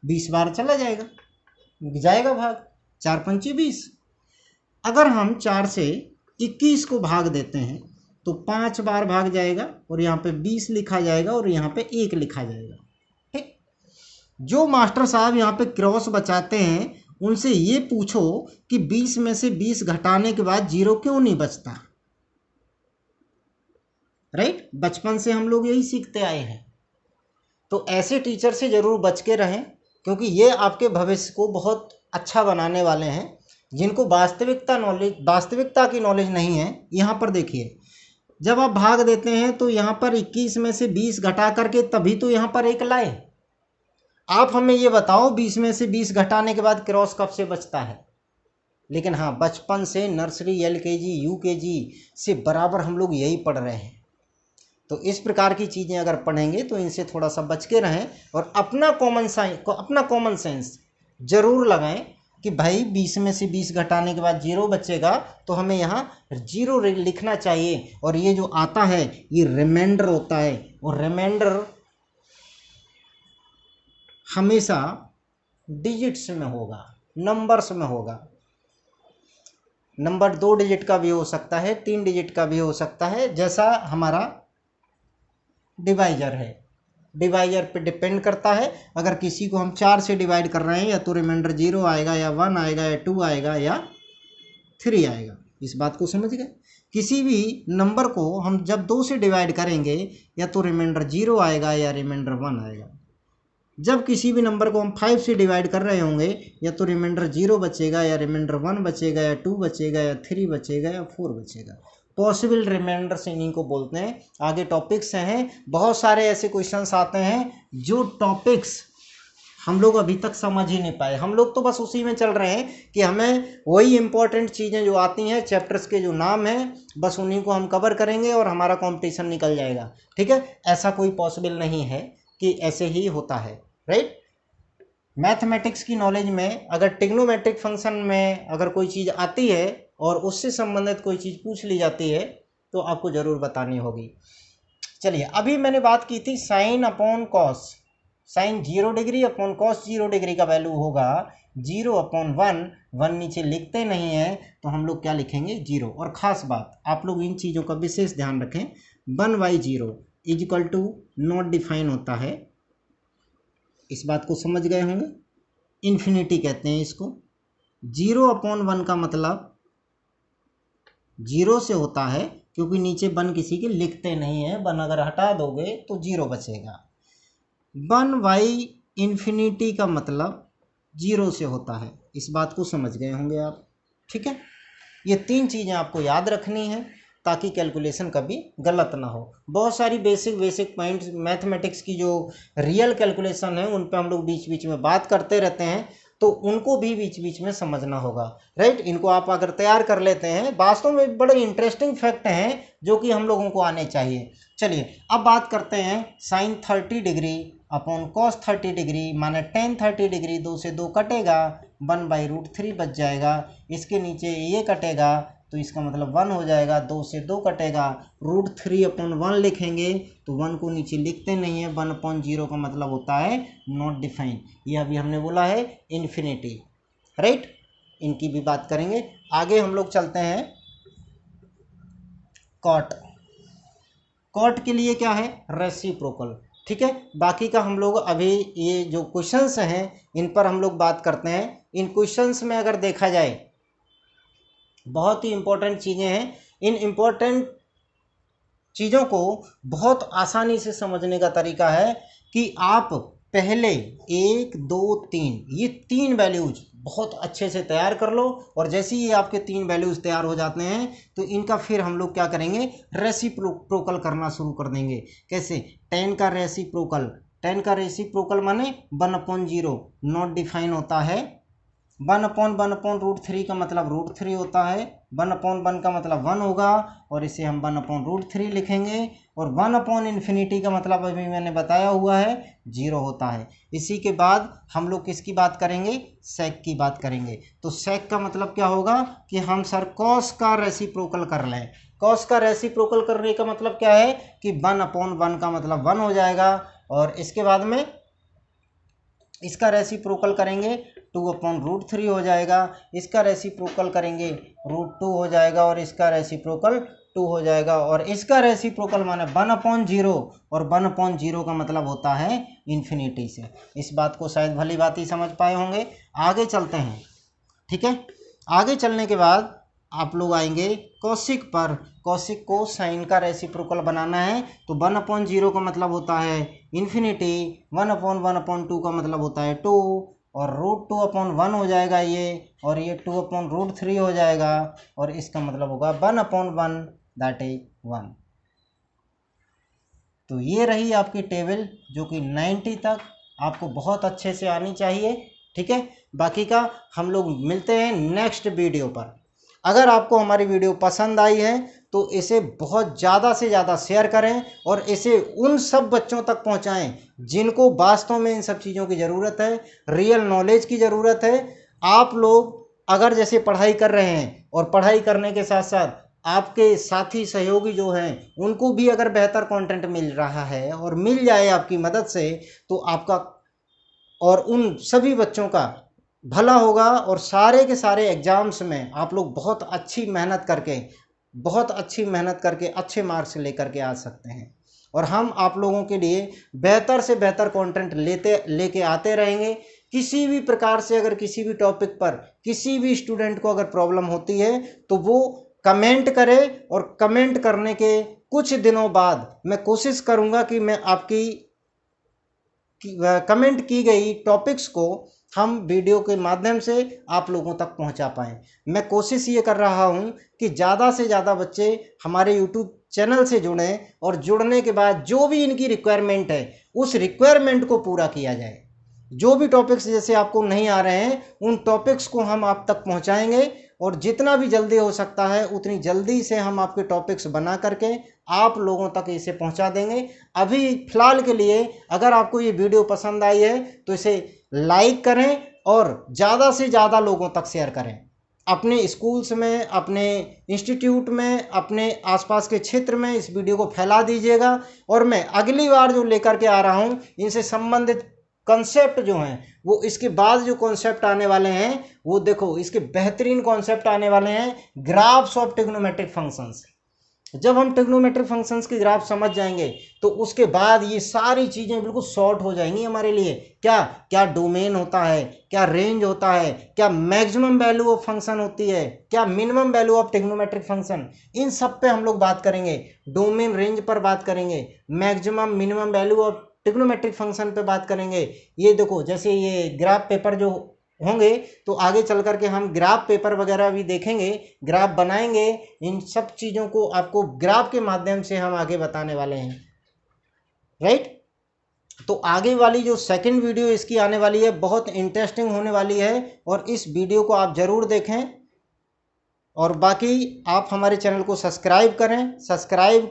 20 बार चला जाएगा भाग, 4 पंचे 20। अगर हम 4 से 21 को भाग देते हैं तो 5 बार भाग जाएगा और यहाँ पे 20 लिखा जाएगा और यहाँ पे 1 लिखा जाएगा। ठीक, जो मास्टर साहब यहाँ पे क्रॉस बचाते हैं उनसे ये पूछो कि 20 में से 20 घटाने के बाद 0 क्यों नहीं बचता, राइट। बचपन से हम लोग यही सीखते आए हैं। तो ऐसे टीचर से ज़रूर बच के रहें, क्योंकि ये आपके भविष्य को बहुत अच्छा बनाने वाले हैं। जिनको वास्तविकता की नॉलेज नहीं है, यहाँ पर देखिए, जब आप भाग देते हैं तो यहाँ पर 21 में से 20 घटा करके तभी तो यहाँ पर 1 लाए। आप हमें ये बताओ 20 में से 20 घटाने के बाद क्रॉस कब से बचता है। लेकिन हाँ, बचपन से नर्सरी, LKG, UKG से बराबर हम लोग यही पढ़ रहे हैं। तो इस प्रकार की चीज़ें अगर पढ़ेंगे तो इनसे थोड़ा सा बच के रहें और अपना कॉमन सेंस जरूर लगाएं कि भाई 20 में से 20 घटाने के बाद 0 बचेगा तो हमें यहाँ 0 लिखना चाहिए। और ये जो आता है ये रिमाइंडर होता है, और रिमाइंडर हमेशा डिजिट्स में होगा, नंबर्स में होगा। नंबर 2 डिजिट का भी हो सकता है, 3 डिजिट का भी हो सकता है, जैसा हमारा डिवाइजर है, डिवाइजर पे डिपेंड करता है। अगर किसी को हम 4 से डिवाइड कर रहे हैं या तो रिमाइंडर 0 आएगा या 1 आएगा या 2 आएगा या 3 आएगा। इस बात को समझ गए। किसी भी नंबर को हम जब 2 से डिवाइड करेंगे या तो रिमाइंडर 0 आएगा या रिमाइंडर 1 आएगा। जब किसी भी नंबर को हम 5 से डिवाइड कर रहे होंगे या तो रिमाइंडर 0 बचेगा या रिमाइंडर 1 बचेगा या 2 बचेगा या 3 बचेगा या 4 बचेगा। पॉसिबल रिमाइंडर्स इन्हीं को बोलते हैं। आगे टॉपिक्स हैं, बहुत सारे ऐसे क्वेश्चंस आते हैं जो टॉपिक्स हम लोग अभी तक समझ ही नहीं पाए। हम लोग तो बस उसी में चल रहे हैं कि हमें वही इंपॉर्टेंट चीज़ें जो आती हैं, चैप्टर्स के जो नाम हैं, बस उन्हीं को हम कवर करेंगे और हमारा कंपटीशन निकल जाएगा। ठीक है, ऐसा कोई पॉसिबल नहीं है कि ऐसे ही होता है, राइट। मैथमेटिक्स की नॉलेज में अगर ट्रिग्नोमेट्रिक फंक्शन में अगर कोई चीज़ आती है और उससे संबंधित कोई चीज़ पूछ ली जाती है तो आपको ज़रूर बतानी होगी। चलिए, अभी मैंने बात की थी sine upon cos. Sine 0 degree upon cos 0 degree का वैल्यू होगा 0/1। 1 नीचे लिखते नहीं है तो हम लोग क्या लिखेंगे, 0। और ख़ास बात, आप लोग इन चीज़ों का विशेष ध्यान रखें। 1/0 इक्वल टू नॉट डिफाइन होता है, इस बात को समझ गए होंगे। इन्फिनिटी कहते हैं इसको। 0/1 का मतलब 0 से होता है, क्योंकि नीचे 1 किसी के लिखते नहीं है। 1 अगर हटा दोगे तो 0 बचेगा। 1/∞ का मतलब 0 से होता है, इस बात को समझ गए होंगे आप। ठीक है, ये 3 चीज़ें आपको याद रखनी है ताकि कैलकुलेशन कभी गलत ना हो। बहुत सारी बेसिक पॉइंट्स मैथमेटिक्स की जो रियल कैलकुलेशन है उन पे हम लोग बीच बीच में बात करते रहते हैं, तो उनको भी बीच बीच में समझना होगा, राइट। इनको आप अगर तैयार कर लेते हैं, वास्तव में बड़े इंटरेस्टिंग फैक्ट हैं जो कि हम लोगों को आने चाहिए। चलिए, अब बात करते हैं sine 30 degree upon cos 30 degree माने टेन 30 डिग्री। 2 से 2 कटेगा, 1/√3 बच जाएगा। इसके नीचे ये कटेगा तो इसका मतलब 1 हो जाएगा। 2 से 2 कटेगा, √3/1 लिखेंगे तो 1 को नीचे लिखते नहीं है। 1/0 का मतलब होता है नॉट डिफाइन। ये अभी हमने बोला है इन्फिनिटी, राइट। इनकी भी बात करेंगे। आगे हम लोग चलते हैं कॉट। कॉट के लिए क्या है, रेसिप्रोकल। ठीक है, बाकी का हम लोग अभी ये जो क्वेश्चंस हैं इन पर हम लोग बात करते हैं। इन क्वेश्चंस में अगर देखा जाए बहुत ही इम्पोर्टेंट चीज़ें हैं। इन इम्पोर्टेंट चीज़ों को बहुत आसानी से समझने का तरीका है कि आप पहले 1 2 3 ये 3 वैल्यूज बहुत अच्छे से तैयार कर लो, और जैसे ही आपके 3 वैल्यूज तैयार हो जाते हैं तो इनका फिर हम लोग क्या करेंगे, रेसिप्रोकल करना शुरू कर देंगे। कैसे? 10 का रेसिप्रोकल, 10 का रेसिप्रोकल माने 1/0 नॉट डिफाइन होता है। 1/1/√3 का मतलब √3 होता है। 1/1 का मतलब 1 होगा, और इसे हम 1/√3 लिखेंगे। और 1/∞ का मतलब अभी मैंने बताया हुआ है 0 होता है। इसी के बाद हम लोग किसकी बात करेंगे, सेक की बात करेंगे। तो सेक का मतलब क्या होगा कि हम सर कॉस का रेसिप्रोकल कर लें। कॉस का रेसिप्रोकल करने का मतलब क्या है कि 1/1 का मतलब 1 हो जाएगा, और इसके बाद में इसका रेसिप्रोकल करेंगे 2/√3 हो जाएगा। इसका रेसिप्रोकल करेंगे √2 हो जाएगा, और इसका रेसिप्रोकल 2 हो जाएगा। और इसका रेसिप्रोकल माने 1/0, और 1/0 का मतलब होता है इन्फिनिटी से। इस बात को शायद भली भांति समझ पाए होंगे। आगे चलते हैं, ठीक है। आगे चलने के बाद आप लोग आएंगे कौशिक पर। कौशिक को साइन का रेसिप्रोकल बनाना है, तो 1/0 का मतलब होता है इन्फिनिटी, 1/1/2 का मतलब होता है 2, और √2/1 हो जाएगा ये, और ये 2/√3 हो जाएगा, और इसका मतलब होगा 1/1 दैट इज 1। तो ये रही आपकी टेबल, जो कि 90 तक आपको बहुत अच्छे से आनी चाहिए, ठीक है। बाकी का हम लोग मिलते हैं नेक्स्ट वीडियो पर। अगर आपको हमारी वीडियो पसंद आई है तो इसे बहुत ज़्यादा से ज़्यादा शेयर करें, और इसे उन सब बच्चों तक पहुंचाएं जिनको वास्तव में इन सब चीज़ों की ज़रूरत है, रियल नॉलेज की ज़रूरत है। आप लोग अगर जैसे पढ़ाई कर रहे हैं, और पढ़ाई करने के साथ साथ आपके साथी सहयोगी जो हैं उनको भी अगर बेहतर कंटेंट मिल रहा है और मिल जाए आपकी मदद से, तो आपका और उन सभी बच्चों का भला होगा, और सारे के सारे एग्जाम्स में आप लोग बहुत अच्छी मेहनत करके अच्छे मार्क्स लेकर के आ सकते हैं। और हम आप लोगों के लिए बेहतर से बेहतर कंटेंट लेके आते रहेंगे। किसी भी प्रकार से अगर किसी भी टॉपिक पर किसी भी स्टूडेंट को अगर प्रॉब्लम होती है तो वो कमेंट करे, और कमेंट करने के कुछ दिनों बाद मैं कोशिश करूंगा कि मैं आपकी कमेंट की गई टॉपिक्स को हम वीडियो के माध्यम से आप लोगों तक पहुंचा पाएँ। मैं कोशिश ये कर रहा हूं कि ज़्यादा से ज़्यादा बच्चे हमारे यूट्यूब चैनल से जुड़ें, और जुड़ने के बाद जो भी इनकी रिक्वायरमेंट है उस रिक्वायरमेंट को पूरा किया जाए। जो भी टॉपिक्स जैसे आपको नहीं आ रहे हैं उन टॉपिक्स को हम आप तक पहुंचाएंगे, और जितना भी जल्दी हो सकता है उतनी जल्दी से हम आपके टॉपिक्स बना करके आप लोगों तक इसे पहुंचा देंगे। अभी फ़िलहाल के लिए अगर आपको ये वीडियो पसंद आई है तो इसे लाइक करें, और ज़्यादा से ज़्यादा लोगों तक शेयर करें। अपने स्कूल्स में, अपने इंस्टीट्यूट में, अपने आसपास के क्षेत्र में इस वीडियो को फैला दीजिएगा। और मैं अगली बार जो लेकर के आ रहा हूँ इनसे संबंधित कॉन्सेप्ट जो हैं, वो इसके बाद जो कॉन्सेप्ट आने वाले हैं वो देखो, इसके बेहतरीन कॉन्सेप्ट आने वाले हैं ग्राफ्स ऑफ ट्रिग्नोमेट्रिक फंक्शंस। जब हम ट्रिग्नोमेट्रिक फंक्शंस के ग्राफ समझ जाएंगे तो उसके बाद ये सारी चीज़ें बिल्कुल शॉर्ट हो जाएंगी हमारे लिए। क्या क्या डोमेन होता है, क्या रेंज होता है, क्या मैक्सिमम वैल्यू ऑफ फंक्शन होती है, क्या minimum value of trigonometric function, इन सब पे हम लोग बात करेंगे। डोमेन रेंज पर बात करेंगे, maximum minimum value of trigonometric function पे बात करेंगे। ये देखो, जैसे ये ग्राफ पेपर जो होंगे तो आगे चल करके हम ग्राफ पेपर वगैरह भी देखेंगे, ग्राफ बनाएंगे। इन सब चीज़ों को आपको ग्राफ के माध्यम से हम आगे बताने वाले हैं, राइट। तो आगे वाली जो सेकंड वीडियो इसकी आने वाली है बहुत इंटरेस्टिंग होने वाली है, और इस वीडियो को आप ज़रूर देखें। और बाकी आप हमारे चैनल को सब्सक्राइब करें, सब्सक्राइब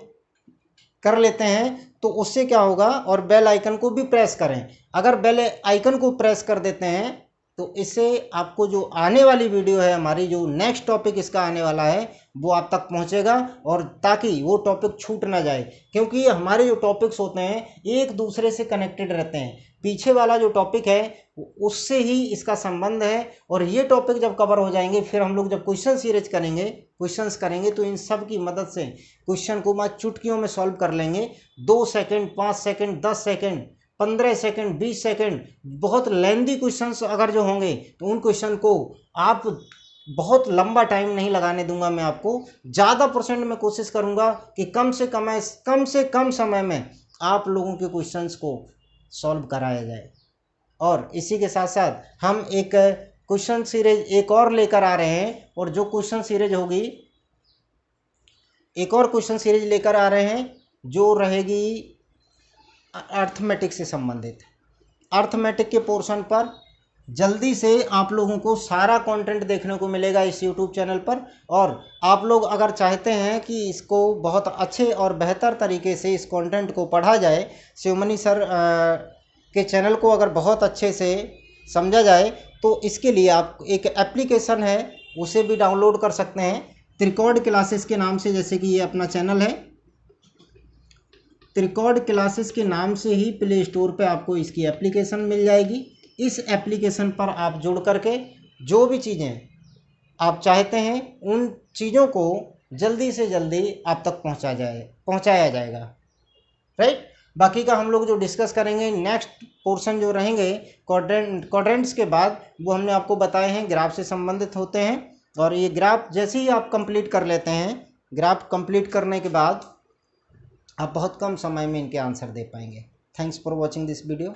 कर लेते हैं तो उससे क्या होगा, और बेल आइकन को भी प्रेस करें। अगर बेल आइकन को प्रेस कर देते हैं तो इससे आपको जो आने वाली वीडियो है हमारी, जो नेक्स्ट टॉपिक इसका आने वाला है वो आप तक पहुंचेगा, और ताकि वो टॉपिक छूट ना जाए। क्योंकि हमारे जो टॉपिक्स होते हैं एक दूसरे से कनेक्टेड रहते हैं। पीछे वाला जो टॉपिक है उससे ही इसका संबंध है, और ये टॉपिक जब कवर हो जाएंगे फिर हम लोग जब क्वेश्चन सीरीज करेंगे तो इन सब की मदद से क्वेश्चन को मैं चुटकियों में सॉल्व कर लेंगे। 2 second, 5 second, 10 second, 15 second, 20 second, बहुत लेंदी क्वेश्चंस अगर जो होंगे तो उन क्वेश्चन को आप बहुत लंबा टाइम नहीं लगाने दूंगा मैं आपको, ज़्यादा परसेंट मैं कोशिश करूंगा कि कम से कम समय में आप लोगों के क्वेश्चंस को सॉल्व कराया जाए। और इसी के साथ साथ हम एक क्वेश्चन सीरीज एक और लेकर आ रहे हैं, और जो क्वेश्चन सीरीज होगी, एक और क्वेश्चन सीरीज लेकर आ रहे हैं जो रहेगी अर्थमेटिक से संबंधित। अर्थमेटिक के पोर्शन पर जल्दी से आप लोगों को सारा कंटेंट देखने को मिलेगा इस यूट्यूब चैनल पर। और आप लोग अगर चाहते हैं कि इसको बहुत अच्छे और बेहतर तरीके से इस कंटेंट को पढ़ा जाए, शिवमणि सर के चैनल को अगर बहुत अच्छे से समझा जाए, तो इसके लिए आप एक एप्लीकेशन है उसे भी डाउनलोड कर सकते हैं, त्रिकॉर्ड क्लासेस के नाम से। जैसे कि ये अपना चैनल है, त्रिकॉर्ड क्लासेस के नाम से ही प्ले स्टोर पे आपको इसकी एप्लीकेशन मिल जाएगी। इस एप्लीकेशन पर आप जुड़ करके जो भी चीज़ें आप चाहते हैं उन चीज़ों को जल्दी से जल्दी आप तक पहुंचाया जाएगा, राइट। बाकी का हम लोग जो डिस्कस करेंगे नेक्स्ट पोर्शन जो रहेंगे क्वाड्रेंट्स के बाद, वो हमने आपको बताए हैं ग्राफ से संबंधित होते हैं। और ये ग्राफ जैसे ही आप कंप्लीट कर लेते हैं, ग्राफ कंप्लीट करने के बाद आप बहुत कम समय में इनके आंसर दे पाएंगे। Thanks for watching this video.